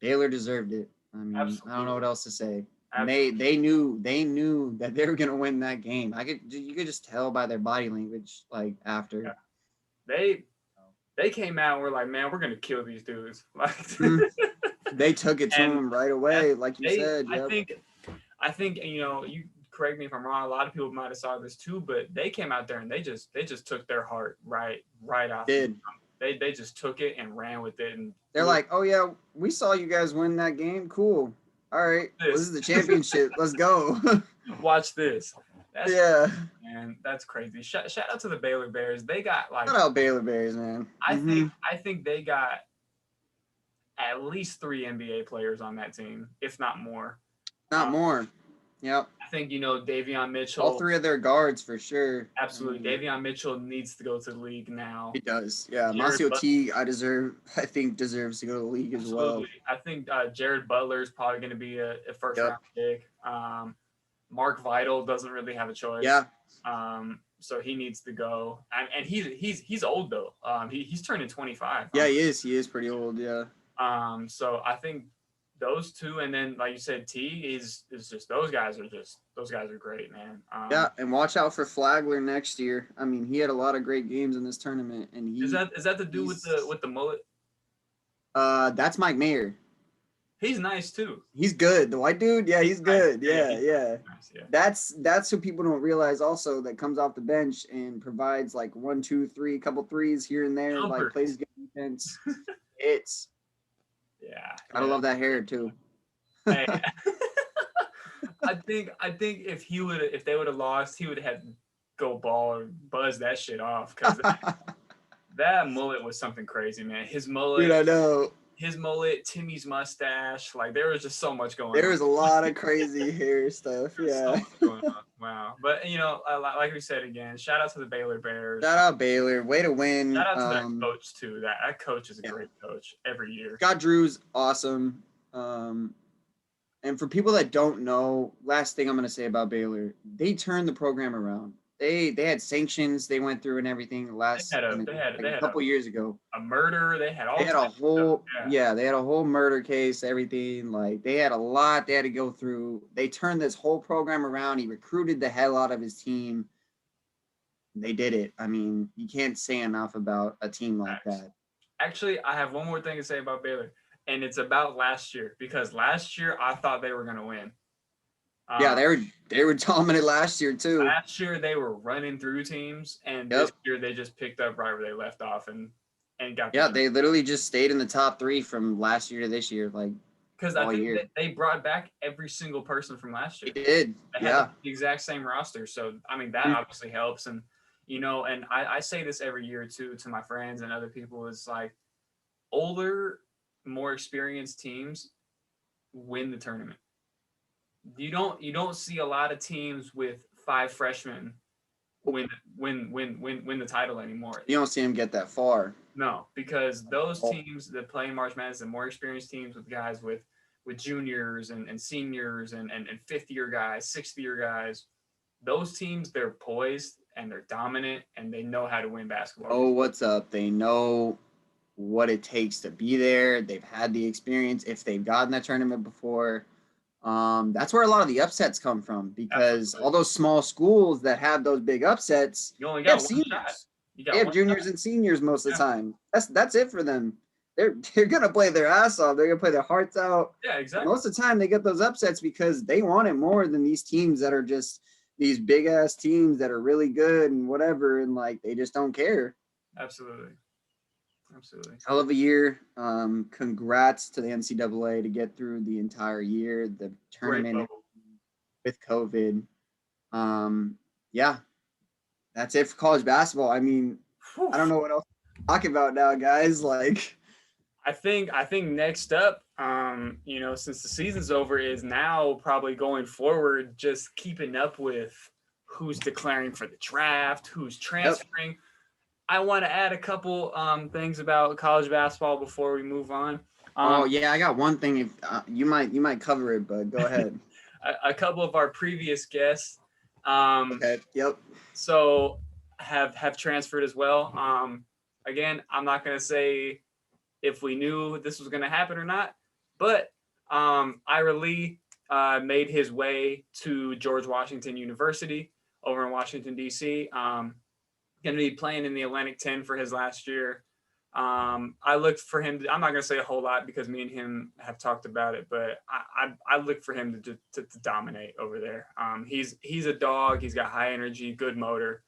Baylor deserved it. I mean, absolutely. I don't know what else to say. They knew that they were gonna win that game. You could just tell by their body language, like after. Yeah. They came out and were like, man, we're gonna kill these dudes. Like they took it to them right away, like you said. Yep. I think you correct me if I'm wrong. A lot of people might have saw this too, but they came out there and they just took their heart right off. They just took it and ran with it, and they're like, oh yeah, we saw you guys win that game. Cool. All right, this is the championship. Let's go. Watch this. Man, that's crazy. Shout out to the Baylor Bears. They got shout out Baylor Bears, man. I think they got at least 3 NBA players on that team, if not more. More. Yep. I think Davion Mitchell. All 3 of their guards for sure. Absolutely, Davion Mitchell needs to go to the league now. He does. Yeah, Masio T. I think deserves to go to the league as well. I think Jared Butler is probably going to be a first round pick. Mark Vital doesn't really have a choice. Yeah. So he needs to go, and he's old though. He's turning 25. Yeah, he is. He is pretty old. Yeah. So I think those 2, and then like you said, T is just those guys are great, man. Yeah, and watch out for Flagler next year. I mean, he had a lot of great games in this tournament, and is that the dude with the mullet? That's Mike Mayer. He's nice too. He's good. The white dude, yeah, he's good. Yeah. Nice, yeah. That's who people don't realize also, that comes off the bench and provides like 1, 2, 3, couple threes here and there, like plays good defense. Gotta love that hair too. Hey, I think if they would have lost, he would have had to go ball or buzz that shit off, because that mullet was something crazy, man. His mullet. Dude, I know. His mullet, Timmy's mustache, like there was just so much going on. There was a lot of crazy hair stuff, yeah. So much going on. Wow. But, like we said again, shout out to the Baylor Bears. Shout out Baylor. Way to win. Shout out to that coach, too. That coach is a great coach every year. Scott Drew's awesome. And for people that don't know, last thing I'm going to say about Baylor, they turned the program around. They had sanctions they went through and everything a couple years ago. A murder. They had a whole murder case, everything. Like they had a lot they had to go through. They turned this whole program around. He recruited the hell out of his team. They did it. I mean, you can't say enough about a team like that. Actually, I have one more thing to say about Baylor, and it's about last year, because last year I thought they were going to win. Yeah, they were dominant last year too. Last year they were running through teams, and this year they just picked up right where they left off and got. Yeah, they literally just stayed in the top 3 from last year to this year, like because I think that they brought back every single person from last year. They did. They had the exact same roster, so I mean that obviously helps. And and I say this every year too to my friends and other people. It's like older, more experienced teams win the tournament. You don't see a lot of teams with 5 freshmen win the title anymore. You don't see them get that far. No, because those teams that play in March Madness, the more experienced teams with guys with juniors and seniors and 5th-year guys, 6th-year guys, those teams, they're poised and they're dominant and they know how to win basketball. Oh, what's up? They know what it takes to be there. They've had the experience. If they've gotten that tournament before, that's where a lot of the upsets come from, because all those small schools that have those big upsets, you only got one shot. They have juniors and seniors most of the time. That's it for them. They're gonna play their ass off. They're gonna play their hearts out. Yeah, exactly. Most of the time they get those upsets because they want it more than these teams that are just these big ass teams that are really good and whatever, and like they just don't care. Absolutely. Hell of a year. Congrats to the NCAA to get through the entire year, the tournament with COVID. Yeah, that's it for college basketball. I mean, I don't know what else to talk about now, guys. Like, I think next up, since the season's over, is now probably going forward, just keeping up with who's declaring for the draft, who's transferring. Yep. I want to add a couple things about college basketball before we move on. I got one thing. If you might cover it, but go ahead. A couple of our previous guests, okay, yep. So have transferred as well. Again, I'm not going to say if we knew this was going to happen or not, but Ira Lee made his way to George Washington University over in Washington, D.C. Going to be playing in the Atlantic 10 for his last year. I looked for him. I'm not going to say a whole lot because me and him have talked about it, but I look for him to dominate over there. He's a dog. He's got high energy, good motor.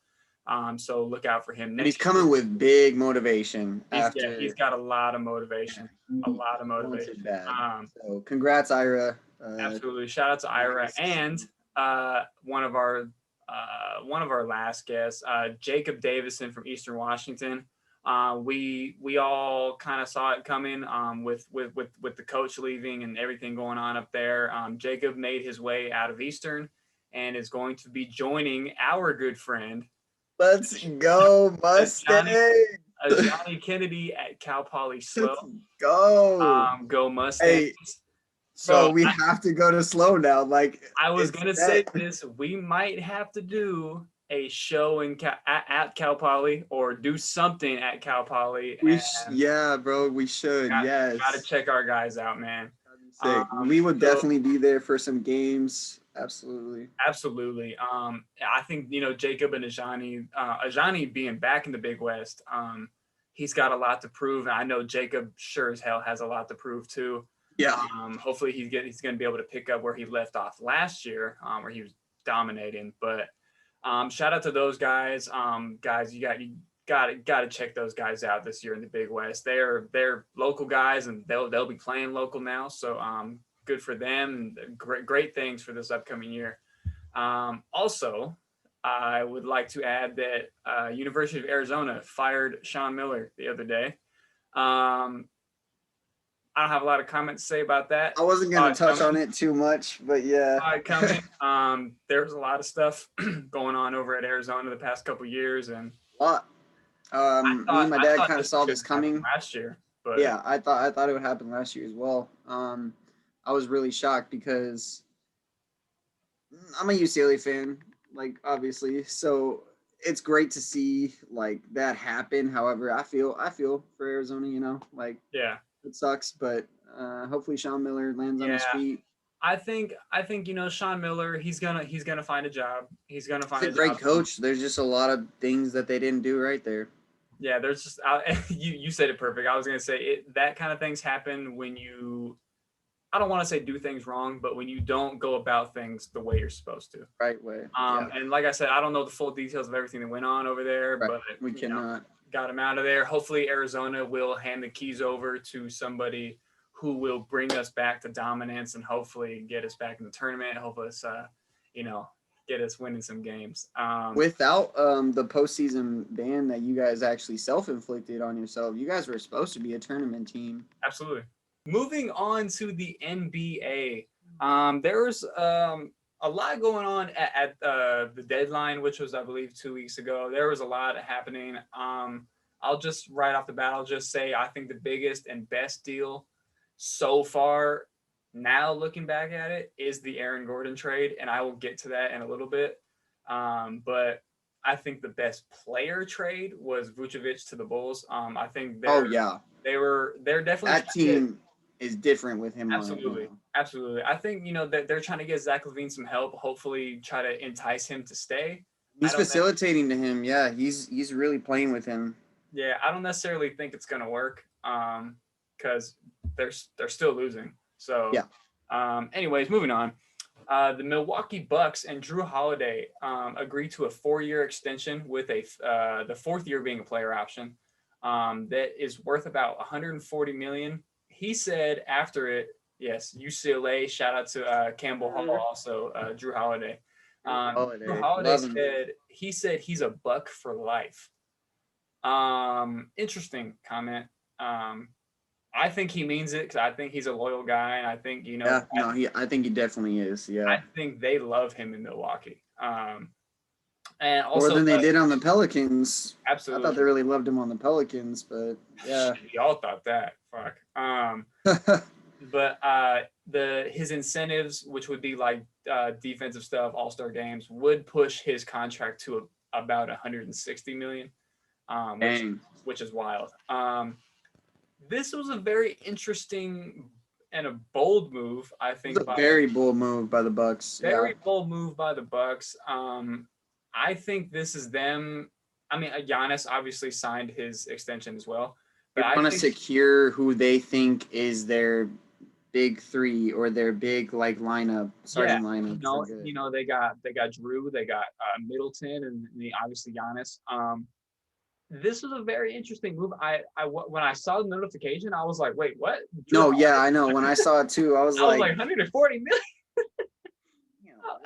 So look out for him. And he's coming with big motivation. He's got a lot of motivation. So congrats, Ira. Absolutely. Shout out to Ira and one of our last guests, Jacob Davison from Eastern Washington. We all kind of saw it coming with the coach leaving and everything going on up there. Jacob made his way out of Eastern and is going to be joining our good friend. Let's go, Mustang. Johnny Kennedy at Cal Poly SLO. Let's go. Go Mustangs. Hey, so we have to go to SLO now. Like, I was gonna say this, we might have to do a show at Cal Poly or do something at Cal Poly. Yeah, bro, we should. Yes. Gotta check our guys out, man. We would definitely be there for some games. Absolutely. I think, Jacob and Ajani being back in the Big West, he's got a lot to prove. And I know Jacob sure as hell has a lot to prove too. Yeah. Hopefully he's going to be able to pick up where he left off last year, where he was dominating. But shout out to those guys. Guys, you got to check those guys out this year in the Big West. They're local guys and they'll be playing local now. So good for them. Great things for this upcoming year. Also, I would like to add that University of Arizona fired Sean Miller the other day. I don't have a lot of comments to say about that. I wasn't going to touch on it too much, but yeah. There's a lot of stuff going on over at Arizona the past couple of years, and me and my dad kind of saw this coming last year. But yeah, I thought it would happen last year as well. I was really shocked because I'm a UCLA fan, like obviously, so it's great to see like that happen. However, I feel for Arizona, like yeah. It sucks, but hopefully Sean Miller lands on his feet. I think Sean Miller, he's gonna find a job. He's gonna find a great coach. There's just a lot of things that they didn't do right there. Yeah, there's just you said it perfect. I was gonna say that kind of things happen when you. I don't want to say do things wrong, but when you don't go about things the way you're supposed to. Right way. And like I said, I don't know the full details of everything that went on over there, Right. but We cannot. Got him out of there. Hopefully Arizona will hand the keys over to somebody who will bring us back to dominance and hopefully get us back in the tournament. Help us, get us winning some games. Without the postseason ban that you guys actually self-inflicted on yourself, you guys were supposed to be a tournament team. Absolutely. Moving on to the NBA, there was a lot going on at the deadline, which was, I believe, 2 weeks ago. There was a lot happening. I'll just right off the bat, I'll just say I think the biggest and best deal so far, now looking back at it, is the Aaron Gordon trade, and I will get to that in a little bit. But I think the best player trade was Vucevic to the Bulls. I think they're definitely that team is different with him. Absolutely. Absolutely. I think, that they're trying to get Zach LaVine some help, hopefully try to entice him to stay. He's facilitating to him. Yeah, he's really playing with him. Yeah, I don't necessarily think it's going to work because they're still losing. So, yeah. Anyways, moving on. The Milwaukee Bucks and Drew Holiday agreed to a 4-year extension with the fourth year being a player option that is worth about $140 million. He said after it, yes, UCLA, shout out to Campbell Hall, also Drew Holiday. Drew Holiday said he's a Buck for life. Interesting comment. I think he means it because I think he's a loyal guy, and I think I think he definitely is. Yeah, I think they love him in Milwaukee. And also more than they did on the Pelicans. Absolutely, I thought they really loved him on the Pelicans, but yeah, y'all thought that. Fuck. But his incentives, which would be like defensive stuff, all-star games, would push his contract to about $160 million, which is wild. This was a very interesting and a bold move, I think. Very bold move by the Bucks. Very bold move by the Bucks. I think this is them. I mean, Giannis obviously signed his extension as well. They want to secure who they think is their big three or their big lineup, starting lineup. They got Drew, they got Middleton, and obviously Giannis. This was a very interesting move. When I saw the notification, I was like, wait, what? I know. When I saw it too, I was like 140 million.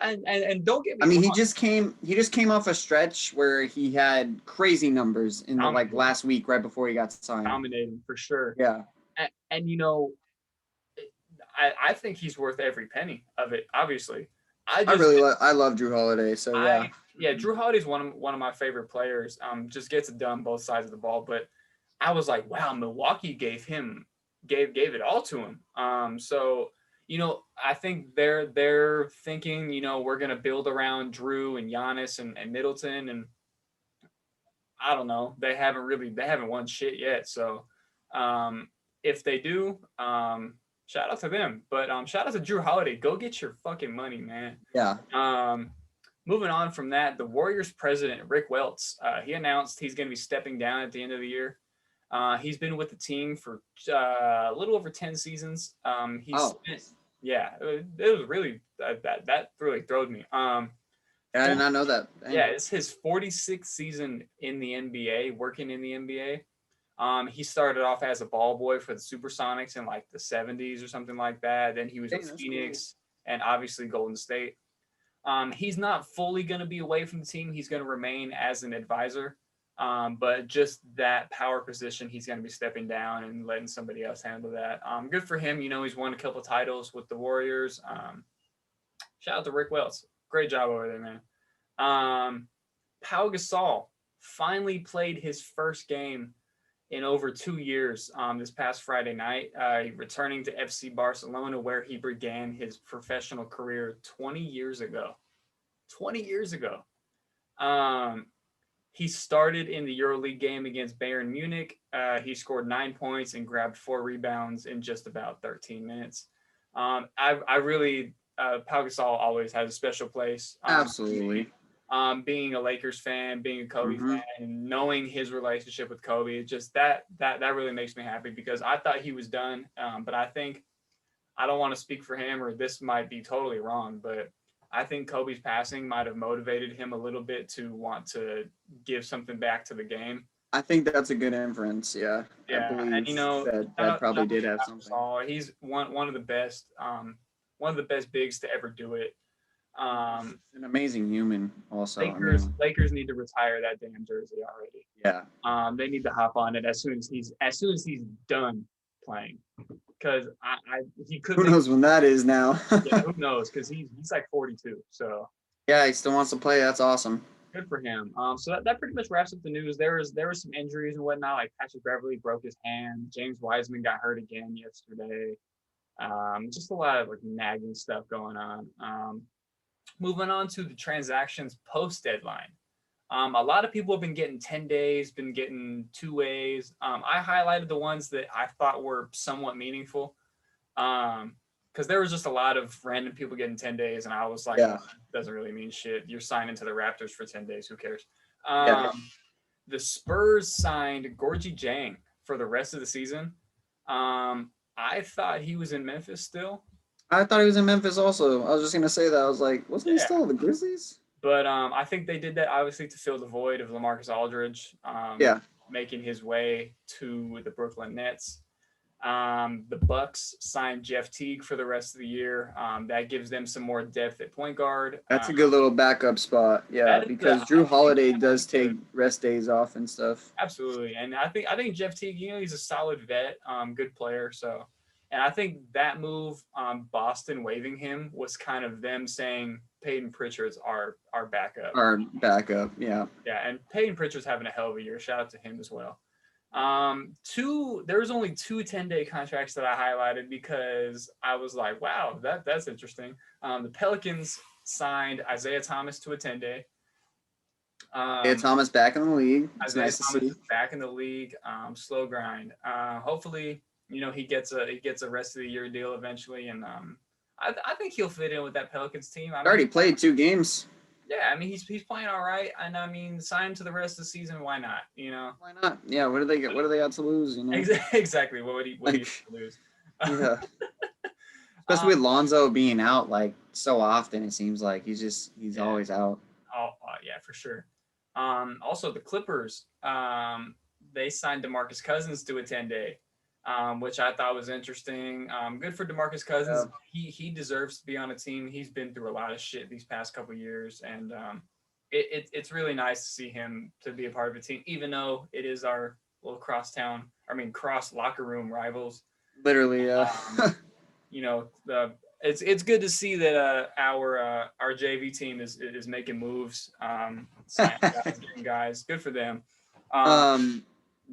And don't get me wrong. He just came off a stretch where he had crazy numbers in the last week right before he got signed. Dominating for sure. Yeah. And I think he's worth every penny of it, obviously. I love Drew Holiday, so yeah. Yeah, Drew Holiday's one of my favorite players. Just gets it done both sides of the ball. But I was like, wow, Milwaukee gave it all to him. So I think they're thinking, we're gonna build around Drew and Giannis and Middleton, and I don't know. They haven't won shit yet. So if they do, shout out to them. But shout out to Drew Holiday. Go get your fucking money, man. Yeah. Moving on from that, the Warriors president, Rick Welts, he announced he's going to be stepping down at the end of the year. He's been with the team for a little over 10 seasons. It was really, that really thrilled me. I did not know that. Dang. Yeah, it's his 46th season in the NBA, working in the NBA. He started off as a ball boy for the Supersonics in the 70s or something like that. Then he was with Phoenix and obviously Golden State. He's not fully going to be away from the team. He's going to remain as an advisor. But just that power position, he's going to be stepping down and letting somebody else handle that. Good for him. He's won a couple titles with the Warriors. Shout out to Rick Welts. Great job over there, man. Pau Gasol finally played his first game in over 2 years this past Friday night, returning to FC Barcelona, where he began his professional career 20 years ago. 20 years ago. He started in the EuroLeague game against Bayern Munich. He scored 9 points and grabbed 4 rebounds in just about 13 minutes. Pau Gasol always has a special place. Absolutely. Being a Lakers fan, being a Kobe fan, and knowing his relationship with Kobe, just that really makes me happy because I thought he was done. But I think I don't want to speak for him, or this might be totally wrong, but I think Kobe's passing might have motivated him a little bit to want to give something back to the game. I think that's a good inference. Yeah, I Yeah, and believe that shout that out, probably shout did have out to something. Gasol. He's one of the best, one of the best bigs to ever do it. An amazing human, also. I Lakers mean, Lakers need to retire that damn jersey already. yeah. They need to hop on it as soon as he's done playing, because he could Who make, knows when that is now? yeah, who knows, because he's like 42, so Yeah, he still wants to play. That's awesome. good for him. So that pretty much wraps up the news. There was some injuries and whatnot, like Patrick Beverly broke his hand, James Wiseman got hurt again yesterday. Just a lot of like nagging stuff going on. Moving on to the transactions post deadline. A lot of people have been getting 10 days, been getting 2 ways. I highlighted the ones that I thought were somewhat meaningful, because there was just a lot of random people getting 10 days, and I was like, Yeah. doesn't really mean shit. You're signing to the Raptors for 10 days. Who cares? Yeah. The Spurs signed Gorgie Jang for the rest of the season. I thought he was in Memphis still. I thought he was in Memphis also. I was just gonna say that. I was like, wasn't he Yeah. still with the Grizzlies? But I think they did that obviously to fill the void of LaMarcus Aldridge, Yeah. making his way to the Brooklyn Nets. The Bucks signed Jeff Teague for the rest of the year. That gives them some more depth at point guard. That's a good little backup spot. Yeah, That is because I Drew think Holiday that's does take good. rest days off and stuff. Absolutely, and I think Jeff Teague, he's a solid vet, good player. So, and I think that move, Boston waiving him was kind of them saying Peyton Pritchard's our backup. Our backup, yeah. Yeah, and Peyton Pritchard's having a hell of a year. Shout out to him as well. There was only 10-day contracts that I highlighted because I was like, wow, that's interesting. The Pelicans signed Isaiah Thomas to a 10-day. Thomas back in the league. It's Isaiah nice to Thomas see. is back in the league. Slow grind. Hopefully, he gets a rest of the year deal eventually, and I think he'll fit in with that Pelicans team. Already played 2 games. Yeah, I mean he's playing all right, and I mean sign him to the rest of the season. Why not? Why not? Yeah. What do they get? What do they got to lose? Exactly. What would he lose? Yeah. Especially with Lonzo being out like so often, it seems like he's always out. Oh, yeah, for sure. Also, the Clippers, they signed DeMarcus Cousins to a 10-day, which I thought was interesting. Good for DeMarcus Cousins. Yeah. He deserves to be on a team. He's been through a lot of shit these past couple of years, and it's really nice to see him to be a part of a team, even though it is our little cross locker room rivals. Literally, yeah. It's good to see that our JV team is making moves, getting guys. Good for them.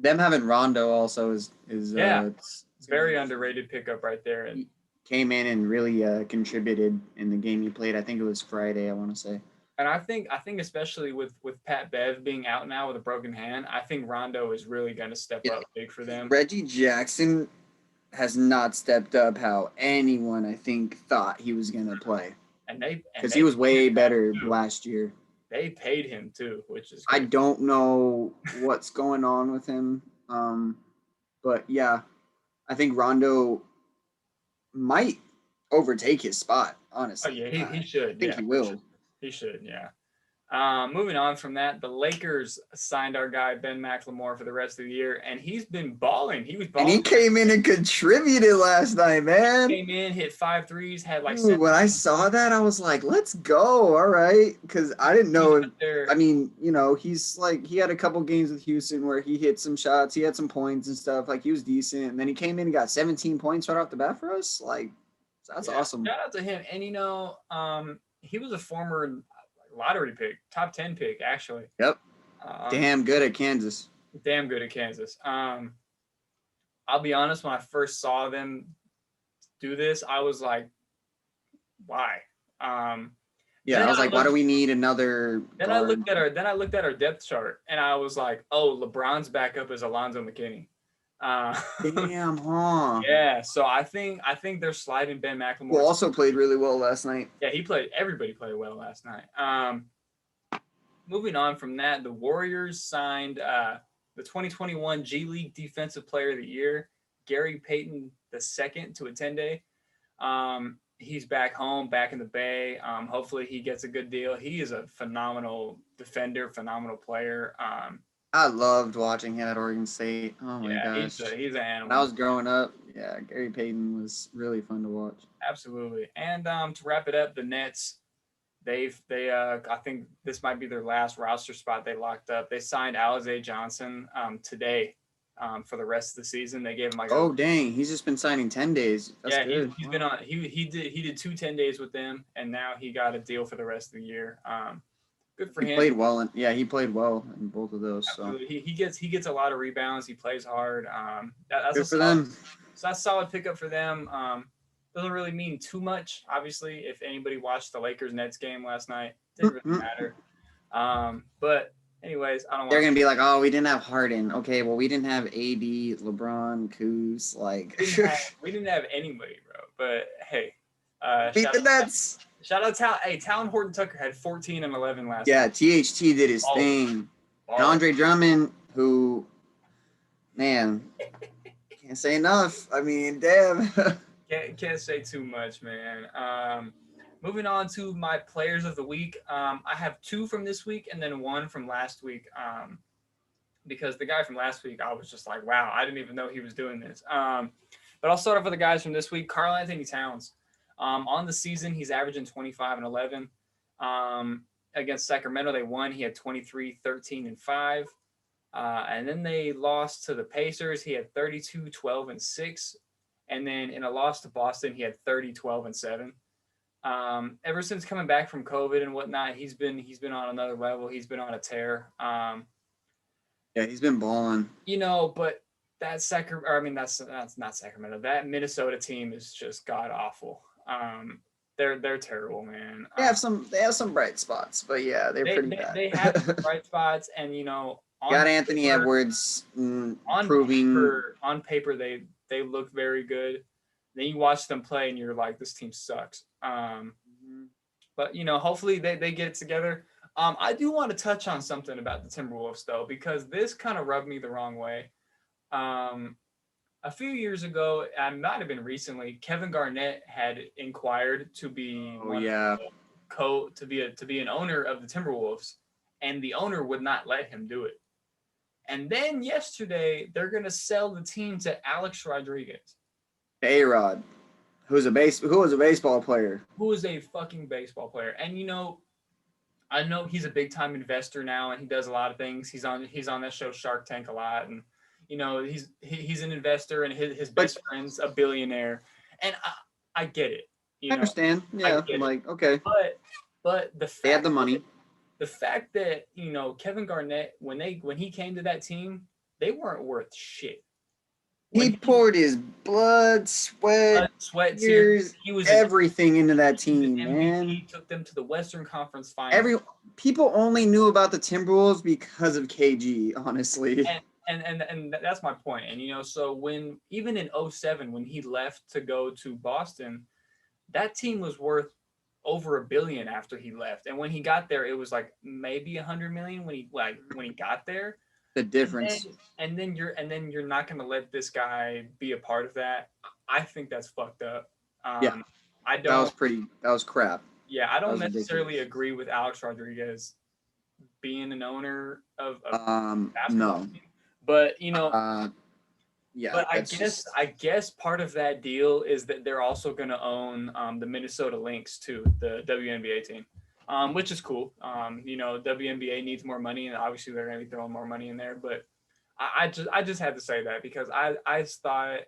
Them having Rondo also is it's very underrated pickup right there. And came in and really contributed in the game you played. I think it was Friday, I want to say. And I think especially with Pat Bev being out now with a broken hand, I think Rondo is really going to step up big for them. Reggie Jackson has not stepped up how anyone I think thought he was going to play. Because he was way better last year. They paid him too, which is great. I don't know what's going on with him. But yeah, I think Rondo might overtake his spot, honestly. Oh, yeah, he should. I think he will. He should, yeah. Moving on from that, the Lakers signed our guy Ben McLemore for the rest of the year, and he's been balling. He was balling. And he came in and contributed last night, man. He came in, hit 5 threes, had like. Dude, when I saw that, I was like, "Let's go!" All right, because I didn't know. I mean, he's like he had a couple games with Houston where he hit some shots, he had some points and stuff. Like he was decent, and then he came in and got 17 points right off the bat for us. Like that's awesome. Shout out to him, and he was a former lottery pick, top 10 pick, actually. Yep. Damn good at Kansas. I'll be honest, when I first saw them do this, I was like, why? I was like, why do we need another guard? I looked at our depth chart, and I was like, oh, LeBron's backup is Alonzo McKinney. Damn, huh? Yeah, so I think they're sliding Ben McLemore. Who also played really well last night. Yeah, everybody played well last night. Moving on from that, the Warriors signed the 2021 G League Defensive Player of the Year, Gary Payton II, to a 10-day. He's back home, back in the Bay. Hopefully he gets a good deal. He is a phenomenal defender, phenomenal player. I loved watching him at Oregon State. Oh my Yeah, gosh. he's an animal. When I was growing up, yeah, Gary Payton was really fun to watch. Absolutely. And to wrap it up, the Nets, they I think this might be their last roster spot they locked up. They signed Alize Johnson today for the rest of the season. They gave him like dang, he's just been signing 10 days. That's good. He's been on he did 2 10 days with them, and now he got a deal for the rest of the year. Good for him. He played well he played well in both of those. Absolutely. So he gets a lot of rebounds. He plays hard. That's good for them. So that's a solid pickup for them. Doesn't really mean too much. Obviously, if anybody watched the Lakers Nets game last night, didn't really matter. But anyways, They're gonna be like, oh, we didn't have Harden. Okay, well, we didn't have AD, LeBron, Kuz. Like we didn't have anybody, bro. But hey, beat the Nets. Shout out Talon Horton Tucker had 14 and 11 last Yeah, night. THT did his thing. And Andre Drummond, who, man, can't say enough. I mean, damn. Can't say too much, man. Moving on to my players of the week. I have 2 from this week and then 1 from last week. Because the guy from last week, I was just like, wow, I didn't even know he was doing this. But I'll start off with the guys from this week. Karl Anthony Towns. On the season, he's averaging 25 and 11. Against Sacramento, they won. He had 23, 13, and 5. And then they lost to the Pacers. He had 32, 12, and 6. And then in a loss to Boston, he had 30, 12, and 7. Ever since coming back from COVID and whatnot, he's been on another level. He's been on a tear. Yeah, he's been balling. But that's not Sacramento. That Minnesota team is just god awful. They're terrible, man. They have some bright spots, but yeah, they're pretty bad. They have some bright spots, and got Anthony Edwards proving on paper they look very good. Then you watch them play, and you're like, this team sucks. But hopefully they get it together. I do want to touch on something about the Timberwolves though, because this kind of rubbed me the wrong way. A few years ago, and might have been recently, Kevin Garnett had inquired to be to be an owner of the Timberwolves, and the owner would not let him do it. And then yesterday, they're gonna sell the team to Alex Rodriguez, A-Rod, who was a baseball player, who is a fucking baseball player. And I know he's a big time investor now, and he does a lot of things. He's on that show Shark Tank a lot, and he's an investor, and his best friend's a billionaire, and I get it. I understand. Yeah, I'm like, okay. But the fact they have the money. The fact that Kevin Garnett, when he came to that team, they weren't worth shit. He poured his blood, sweat, tears, he was everything into that team, man. He took them to the Western Conference Finals. People only knew about the Timberwolves because of KG, honestly. And that's my point. And so even in 2007, when he left to go to Boston, that team was worth over $1 billion after he left. And when he got there, it was like maybe $100 million when he got there. The difference. And then you're not going to let this guy be a part of that. I think that's fucked up. Yeah. That was crap. Yeah, I don't necessarily agree with Alex Rodriguez being an owner of basketball team. But yeah. But I guess part of that deal is that they're also going to own the Minnesota Lynx too, the WNBA team, which is cool. WNBA needs more money, and obviously they're going to be throwing more money in there. But I just had to say that because I thought,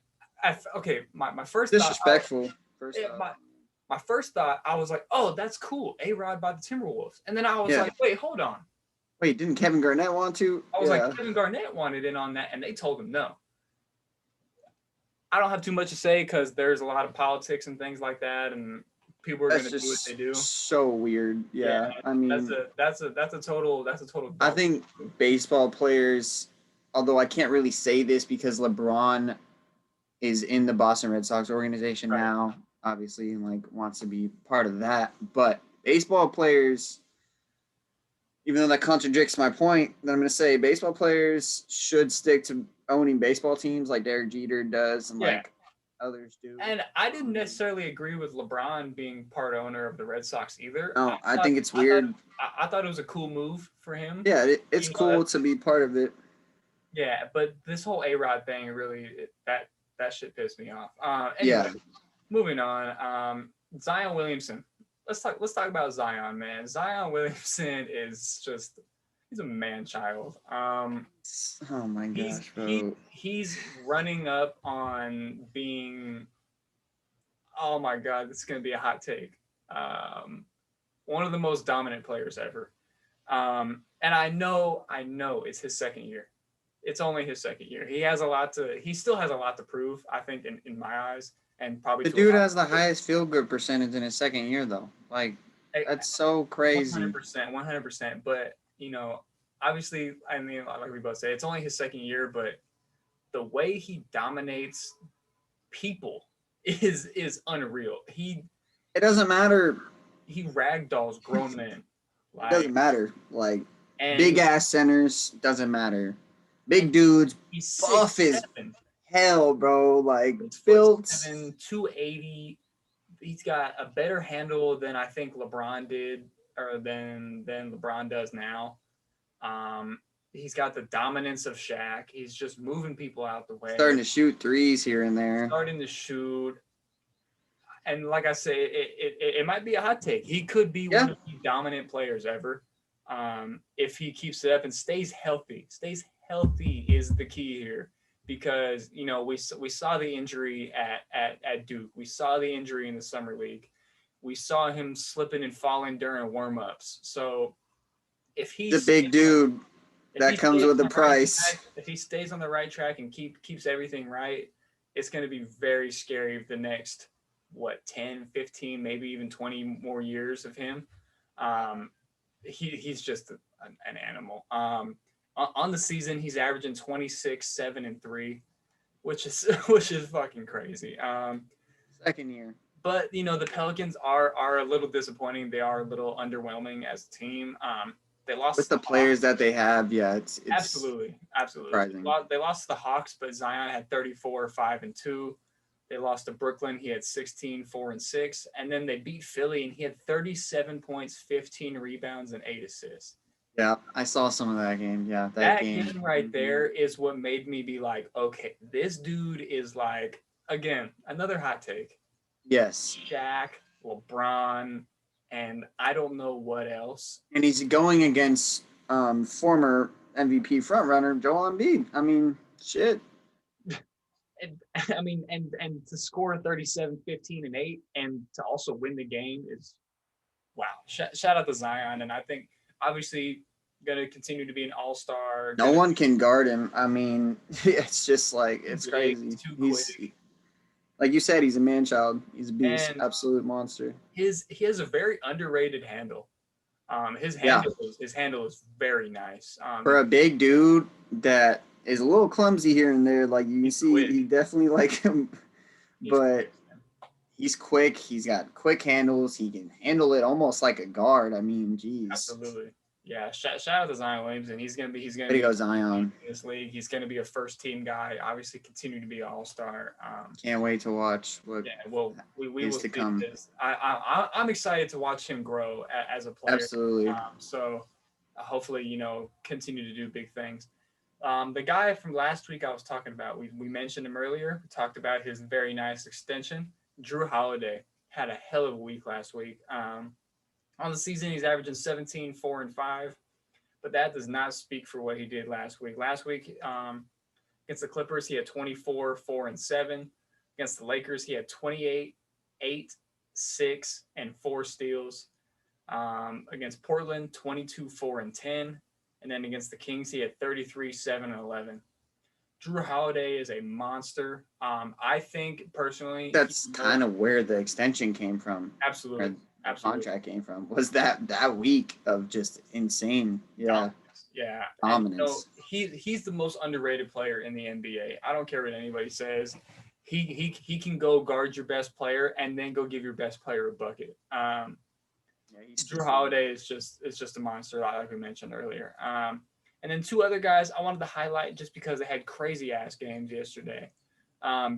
my first disrespectful. My first thought, I was like, oh, that's cool, A-Rod by the Timberwolves, and then I was like, wait, hold on. Wait, didn't Kevin Garnett want to? I was like, Kevin Garnett wanted in on that, and they told him no. I don't have too much to say because there's a lot of politics and things like that, and people are going to do what they do. So weird. Yeah. I mean, that's a total. I think baseball players, although I can't really say this because LeBron is in the Boston Red Sox organization now, obviously, and wants to be part of that. But baseball players, even though that contradicts my point, that I'm going to say baseball players should stick to owning baseball teams like Derek Jeter does, and others do. And I didn't necessarily agree with LeBron being part owner of the Red Sox either. No, I think it's weird. I thought it was a cool move for him. Yeah, it's cool to be part of it. Yeah, but this whole A-Rod thing really that shit pissed me off. Anyway, moving on. Zion Williamson. Let's talk about Zion, man. Zion Williamson is just he's a man child. Oh my gosh, bro. He's running up on being, oh my God, this is gonna be a hot take. One of the most dominant players ever. And I know it's his second year. It's only his second year. He still has a lot to prove, I think, in my eyes, and probably the dude has the highest field goal percentage in his second year, though. Like, that's so crazy. 100%. But obviously, I mean, like we both say, it's only his second year, but the way he dominates people is unreal. It doesn't matter. He ragdolls grown men. It doesn't matter. Like, big ass centers doesn't matter. Big dudes, buff as hell, bro. Like, built 280. He's got a better handle than I think LeBron did, or than LeBron does now. He's got the dominance of Shaq. He's just moving people out the way. Starting to shoot threes here and there. Starting to shoot. And like I say, it might be a hot take. He could be one of the dominant players ever, if he keeps it up and stays healthy. Stays healthy is the key here, because we saw the injury at Duke. We saw the injury in the summer league. We saw him slipping and falling during warm-ups. So if he's the big dude, that comes with a price. If he stays on the right track and keeps everything right, it's going to be very scary the next 10, 15, maybe even 20 more years of him. He's just an animal. On the season, he's averaging 26, 7, and 3, which is fucking crazy. Second year. But the Pelicans are a little disappointing. They are a little underwhelming as a team. They lost with the players that they have. Yeah, it's absolutely. Surprising. They lost to the Hawks, but Zion had 34, 5, and 2. They lost to Brooklyn. He had 16, 4, and 6. And then they beat Philly, and he had 37 points, 15 rebounds, and 8 assists. Yeah, I saw some of that game. Yeah, that game right there is what made me be like, okay, this dude is like, again, another hot take. Yes. Shaq, LeBron, and I don't know what else. And he's going against former MVP frontrunner Joel Embiid. I mean, shit. And to score 37, 15, and 8, and to also win the game is wow. Shout out to Zion, and I think obviously going to continue to be an all-star. No one can guard him. I mean, it's just like it's crazy. He's like you said, he's a man child. He's a beast, absolute monster. He has a very underrated handle. His handle is very nice. For a big dude that is a little clumsy here and there, like you can see, quick. He definitely like him, but he's quick. He's got quick handles. He can handle it almost like a guard. I mean, geez. Absolutely. Yeah. Shout out to Zion Williamson. He's gonna be Zion in this league. He's gonna be a first team guy. Obviously, continue to be an all-star. Can't wait to watch what. Yeah. Well, we will to come. This. I'm excited to watch him grow as a player. Absolutely. So hopefully, continue to do big things. The guy from last week I was talking about, we mentioned him earlier. We talked about his very nice extension. Drew Holiday had a hell of a week last week. On the season, he's averaging 17, 4, and 5, but that does not speak for what he did last week. Last week, against the Clippers, he had 24, 4, and 7. Against the Lakers, he had 28, 8, 6, and 4 steals. Against Portland, 22, 4, and 10. And then against the Kings, he had 33, 7, and 11. Drew Holiday is a monster. I think personally, that's kind of where the extension came from. Absolutely. Contract came from was that week of just insane. Dominance. So he's the most underrated player in the NBA. I don't care what anybody says. He can go guard your best player and then go give your best player a bucket. Drew Holiday is just a monster, like we mentioned earlier. And then two other guys I wanted to highlight just because they had crazy ass games yesterday.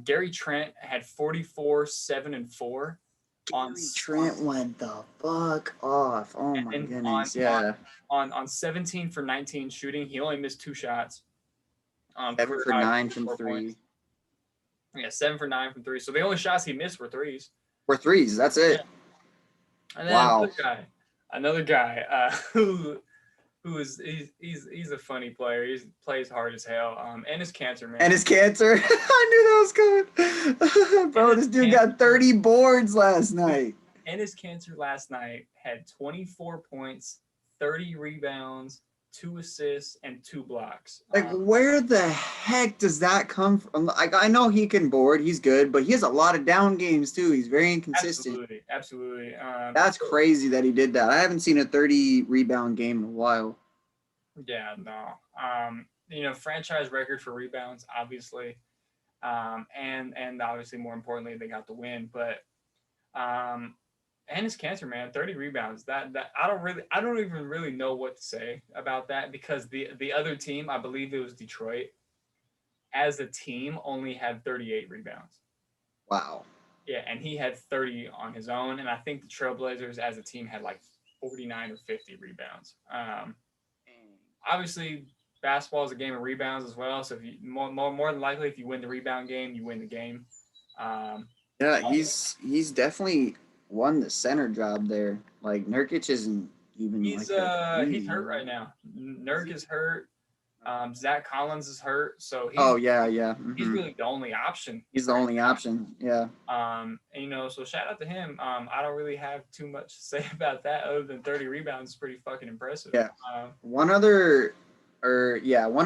Gary Trent had 44, 7, and 4. Trent went the fuck off. Oh my goodness. Yeah. On 17 for 19 shooting, he only missed 2 shots. 7 for 9 from 3. Yeah, 7 for 9 from 3. So the only shots he missed were threes. For threes, that's it. Yeah. And then another guy who is he's a funny player. He plays hard as hell. And his cancer, man. And his cancer. I knew that was coming. Bro, this dude got 30 boards last night. And his cancer last night had 24 points, 30 rebounds, 2 assists, and 2 blocks. Like, where the heck does that come from? Like, I know he can board. He's good, but he has a lot of down games, too. He's very inconsistent. Absolutely. That's crazy that he did that. I haven't seen a 30-rebound game in a while. Yeah, no. Franchise record for rebounds, obviously. And obviously, more importantly, they got the win. But and his cancer, man, 30 rebounds. That I don't even really know what to say about that, because the other team, I believe it was Detroit, as a team only had 38 rebounds. Wow. Yeah, and he had 30 on his own, and I think the Trailblazers as a team had like 49 or 50 rebounds. Obviously, basketball is a game of rebounds as well. So if you more than likely, if you win the rebound game, you win the game. Yeah, he's definitely won the center job there. Like, Nurkic isn't even. He's hurt right now. Nurk is hurt. Zach Collins is hurt. So he's really the only option. He's the only option. Yeah. So shout out to him. I don't really have too much to say about that other than 30 rebounds is pretty fucking impressive. Yeah. One or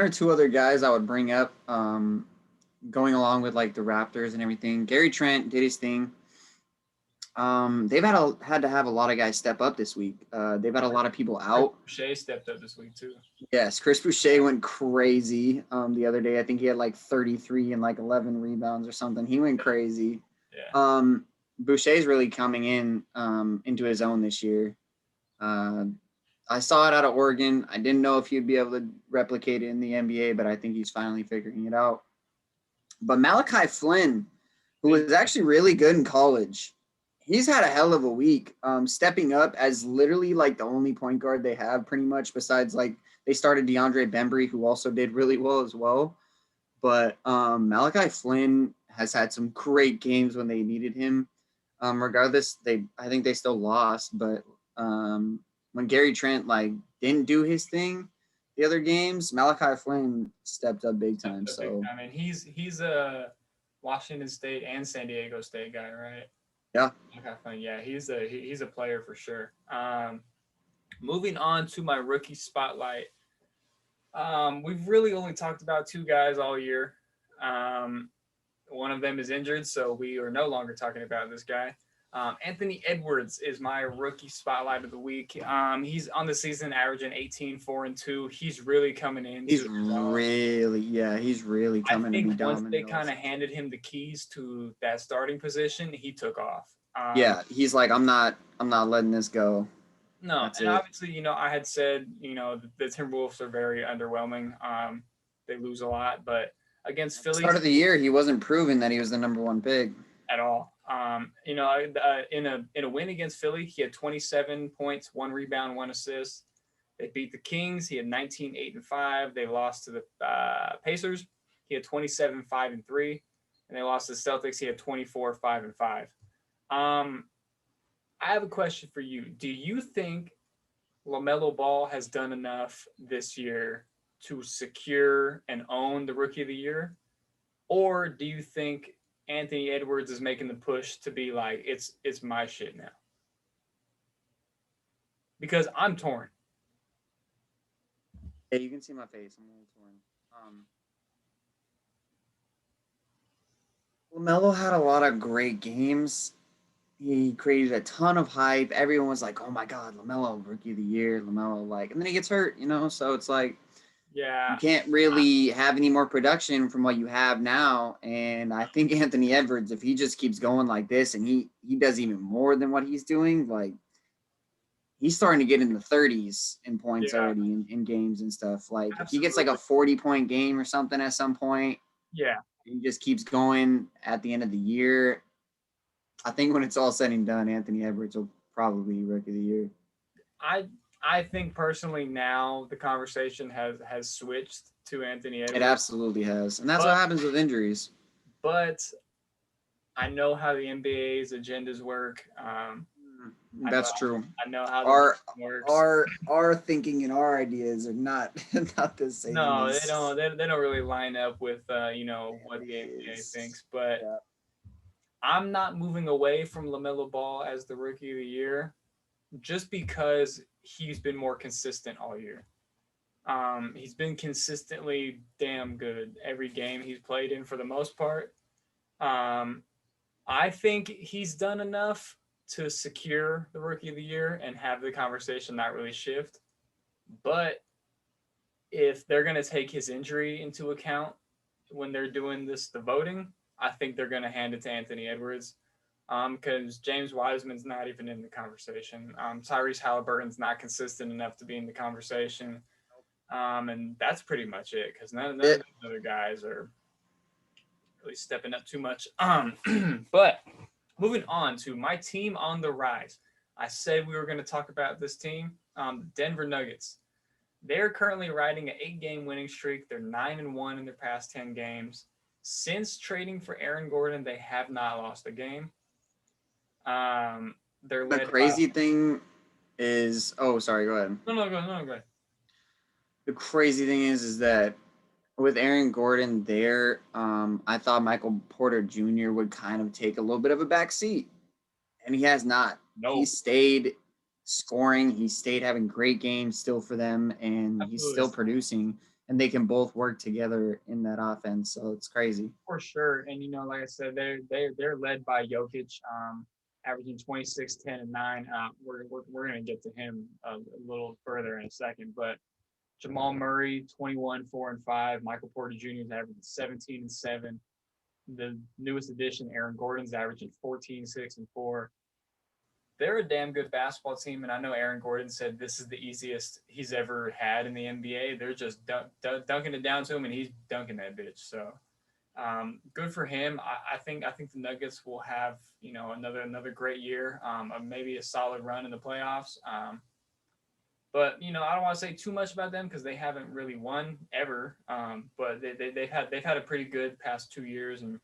two other guys I would bring up, going along with like the Raptors and everything. Gary Trent did his thing. They've had to have a lot of guys step up this week. They've had a lot of people out. Boucher stepped up this week too. Yes, Chris Boucher went crazy the other day. I think he had like 33 and like 11 rebounds or something. He went crazy. Yeah. Boucher's really coming into his own this year. I saw it out of Oregon. I didn't know if he'd be able to replicate it in the NBA, but I think he's finally figuring it out. But Malachi Flynn, who was actually really good in college, he's had a hell of a week, stepping up as literally like the only point guard they have pretty much, besides like they started DeAndre Bembry, who also did really well as well. But Malachi Flynn has had some great games when they needed him. Regardless, I think they still lost, but when Gary Trent like didn't do his thing the other games, Malachi Flynn stepped up big time. I mean, he's a Washington State and San Diego State guy, right? Yeah. Okay, yeah, he's a player for sure. Moving on to my rookie spotlight. We've really only talked about 2 guys all year. One of them is injured, so we are no longer talking about this guy. Anthony Edwards is my rookie spotlight of the week. He's on the season averaging 18, 4, and 2. He's really coming in. He's really coming to be dominant. Once they kind of handed him the keys to that starting position, he took off. He's like, I'm not letting this go. No, That's and it. Obviously, I had said, the Timberwolves are very underwhelming. They lose a lot, but against Philly, start of the year, he wasn't proving that he was the number 1 pick at all. In a win against Philly, he had 27 points, 1 rebound, 1 assist. They beat the Kings. He had 19, 8, and 5. They lost to the Pacers. He had 27, 5, and 3. And they lost to the Celtics. He had 24, 5, and 5. I have a question for you. Do you think LaMelo Ball has done enough this year to secure and own the Rookie of the Year? Or do you think Anthony Edwards is making the push to be like, it's my shit now? Because I'm torn. Yeah, you can see my face. I'm a little torn. LaMelo had a lot of great games. He created a ton of hype. Everyone was like, oh my God, LaMelo, Rookie of the Year, LaMelo, and then he gets hurt, so it's like, yeah, you can't really have any more production from what you have now. And I think Anthony Edwards, if he just keeps going like this and he does even more than what he's doing, like, he's starting to get in the 30s in points already in games and stuff. Like, if he gets like a 40-point game or something at some point, yeah, he just keeps going at the end of the year. I think when it's all said and done, Anthony Edwards will probably be Rookie of the Year. I think personally now the conversation has switched to Anthony Edwards. It absolutely has, and that's what happens with injuries. But I know how the NBA's agendas work. That's true. I know how our works. our thinking and our ideas are not the same. No, they don't. They don't really line up with what the NBA thinks. But I'm not moving away from LaMelo Ball as the Rookie of the Year, just because he's been more consistent all year. He's been consistently damn good every game he's played in for the most part. I think he's done enough to secure the Rookie of the Year and have the conversation not really shift. But if they're going to take his injury into account when they're doing the voting, I think they're going to hand it to Anthony Edwards, because James Wiseman's not even in the conversation. Tyrese Halliburton's not consistent enough to be in the conversation. And that's pretty much it, because none of the other guys are really stepping up too much. But moving on to my team on the rise. I said we were going to talk about this team, the Denver Nuggets. They're currently riding an 8-game winning streak. They're 9-1 in their past 10 games. Since trading for Aaron Gordon, they have not lost a game. They're led the crazy thing is, sorry, go ahead. No, go ahead. The crazy thing is that with Aaron Gordon there, I thought Michael Porter Jr. would kind of take a little bit of a back seat, and he has not. No. He stayed scoring. He stayed having great games still for them, and Absolutely. He's still producing, and they can both work together in that offense. So it's crazy. For sure. And, like I said, they're led by Jokic, averaging 26, 10, and 9. We're going to get to him a little further in a second, but Jamal Murray, 21, 4, and 5. Michael Porter Jr. is averaging 17 and 7. The newest addition, Aaron Gordon's averaging 14, 6, and 4. They're a damn good basketball team, and I know Aaron Gordon said this is the easiest he's ever had in the NBA. They're just dunking it down to him, and he's dunking that bitch. So good for him. I think the Nuggets will have another great year, maybe a solid run in the playoffs. But I don't want to say too much about them because they haven't really won ever. But they've had a pretty good past 2 years, and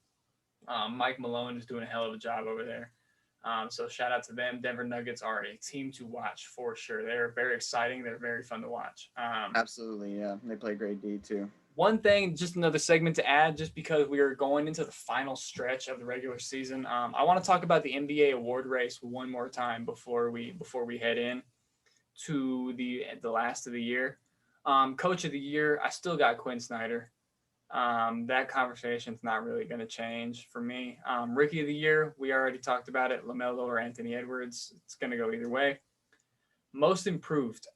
Mike Malone is doing a hell of a job over there. So shout out to them. Denver Nuggets are a team to watch for sure. They're very exciting. They're very fun to watch. Absolutely, yeah. They play great D too. One thing, just another segment to add, just because we are going into the final stretch of the regular season. I want to talk about the NBA award race one more time before we head in to the last of the year. Coach of the year, I still got Quinn Snyder. That conversation's not really going to change for me. Rookie of the year, we already talked about it. LaMelo or Anthony Edwards. It's going to go either way. Most improved.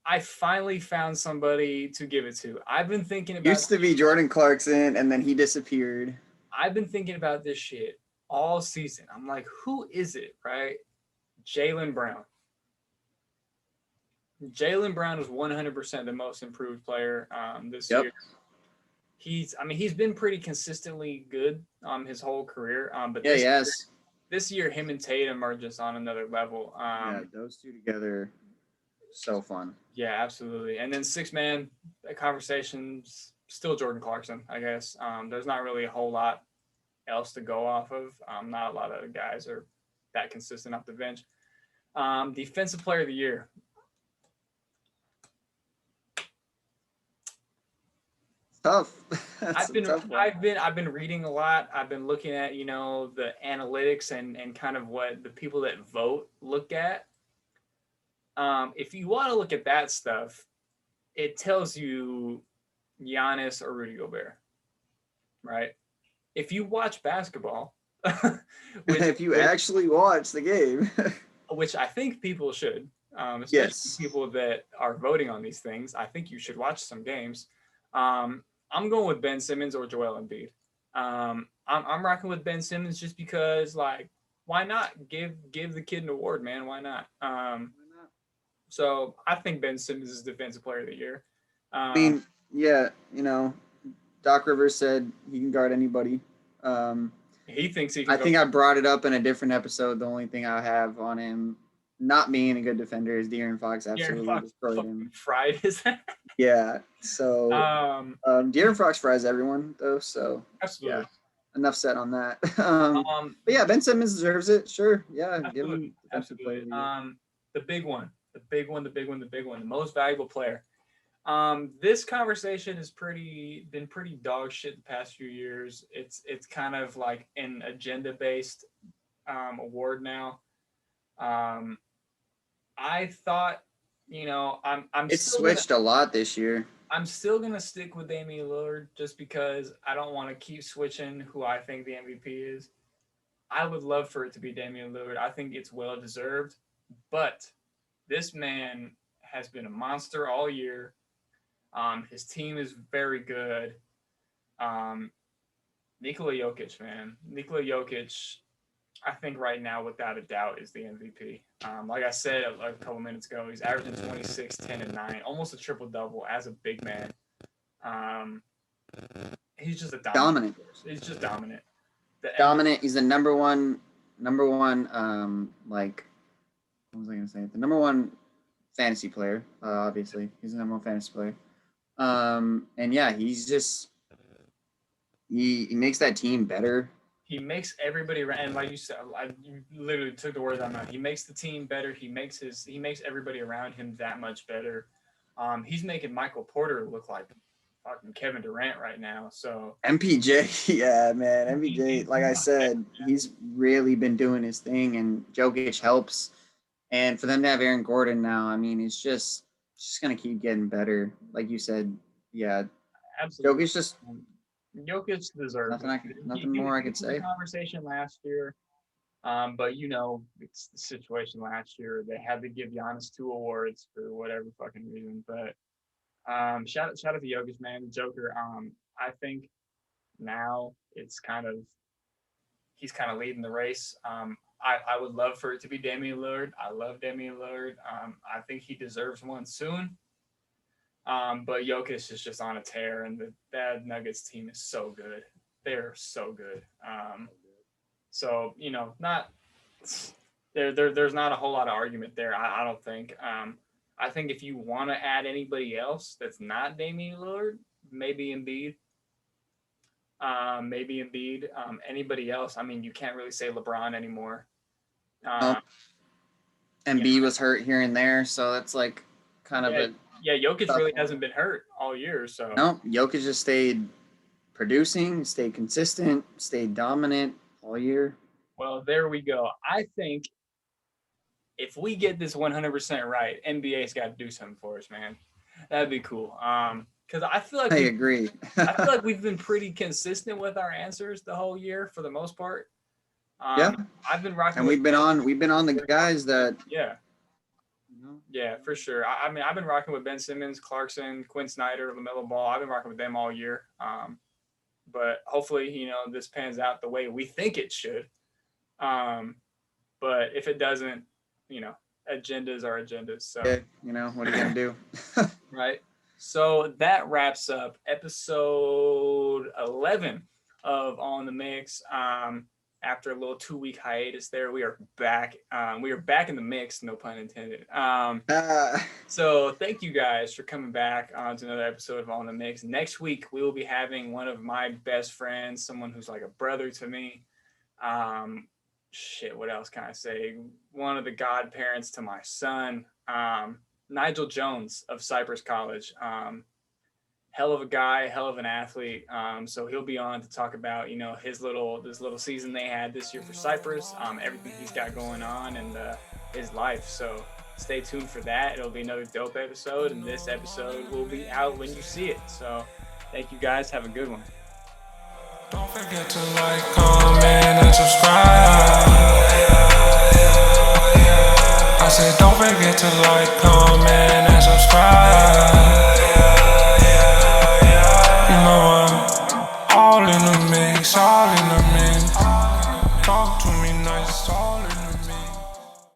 I finally found somebody to give it to. I've been thinking about. Used to be Jordan Clarkson, and then he disappeared. I've been thinking about this shit all season. I'm like, who is it, right? Jaylen Brown. Jaylen Brown is 100% the most improved player this year. He's been pretty consistently good his whole career. But this year, him and Tatum are just on another level. Those two together, so fun. Yeah, absolutely. And then six-man conversations, still Jordan Clarkson, I guess. There's not really a whole lot else to go off of. Not a lot of guys are that consistent off the bench. Defensive player of the year. Tough. I've been reading a lot. I've been looking at the analytics and kind of what the people that vote look at. If you want to look at that stuff, it tells you Giannis or Rudy Gobert, right? If you watch basketball, if you actually watch the game, which I think people should, especially people that are voting on these things, I think you should watch some games. I'm going with Ben Simmons or Joel Embiid. I'm rocking with Ben Simmons just because, why not give the kid an award, man? Why not? So I think Ben Simmons is Defensive Player of the Year. Doc Rivers said he can guard anybody. He thinks he can. I think I brought it up in a different episode. The only thing I have on him not being a good defender is De'Aaron Fox absolutely destroyed him. Fried his ass. Yeah. So De'Aaron Fox fries everyone though. So absolutely. Yeah. Enough said on that. But yeah, Ben Simmons deserves it. Sure. Yeah. Absolutely. Give him Absolutely. The big one, the most valuable player. This conversation has been pretty dog shit the past few years. It's kind of like an agenda based award now. I thought, I'm it's switched a lot this year. I'm still gonna stick with Damian Lillard just because I don't want to keep switching who I think the MVP is. I would love for it to be Damian Lillard. I think it's well deserved, but this man has been a monster all year. His team is very good. Nikola Jokic, man. Nikola Jokic, I think right now, without a doubt, is the MVP. Like I said a couple minutes ago, he's averaging 26, 10, and 9, almost a triple-double as a big man. He's just a dominant. He's just dominant. Dominant. He's the number one, like, what was I going to say? The number one fantasy player, obviously. He's the number one fantasy player. And yeah, he's just, he makes that team better. He makes everybody around, and like you said, you literally took the words out of my mouth. He makes the team better. He makes everybody around him that much better. He's making Michael Porter look like fucking Kevin Durant right now. So MPJ, yeah, man, MPJ. Like I said, he's really been doing his thing, and Jokic helps. And for them to have Aaron Gordon now, I mean, it's just gonna keep getting better. Like you said, yeah, absolutely. Jokic deserves nothing more I could say. Conversation last year, but it's the situation last year. They had to give Giannis 2 awards for whatever fucking reason. But shout out to Jokic, man, the Joker. I think now he's kind of leading the race. I would love for it to be Damian Lillard. I love Damian Lillard. I think he deserves one soon. But Jokic is just on a tear, and the Nuggets team is so good. They're so good. So there's not a whole lot of argument there. I don't think. I think if you want to add anybody else that's not Damian Lillard, maybe Embiid. Anybody else? I mean, you can't really say LeBron anymore. Embiid was hurt here and there, so that's like kind of a. Yeah, Jokic really hasn't been hurt all year, so. No, Jokic just stayed producing, stayed consistent, stayed dominant all year. Well, there we go. I think if we get this 100% right, NBA's got to do something for us, man. That'd be cool. Because I feel like I agree. I feel like we've been pretty consistent with our answers the whole year for the most part. Yeah, I've been rocking. And we've been on the guys that. Yeah. Yeah, for sure. I mean, I've been rocking with Ben Simmons, Clarkson, Quinn Snyder, LaMelo Ball. I've been rocking with them all year. But hopefully, this pans out the way we think it should. But if it doesn't, agendas are agendas. So, what are you going to do? Right. So that wraps up episode 11 of On the Mix. After a little 2-week hiatus there, we are back. We are back in the mix, no pun intended. So thank you guys for coming back to another episode of On the Mix. Next week, we will be having one of my best friends, someone who's like a brother to me. What else can I say? One of the godparents to my son, Nigel Jones of Cypress College. Hell of a guy, hell of an athlete. So he'll be on to talk about, this little season they had this year for Cypress, everything he's got going on and his life. So stay tuned for that. It'll be another dope episode, and this episode will be out when you see it. So thank you guys. Have a good one. Don't forget to like, comment, and subscribe. I said don't forget to like, comment, and subscribe. All in the mix, all in the mix. Talk to me nice, all in the mix.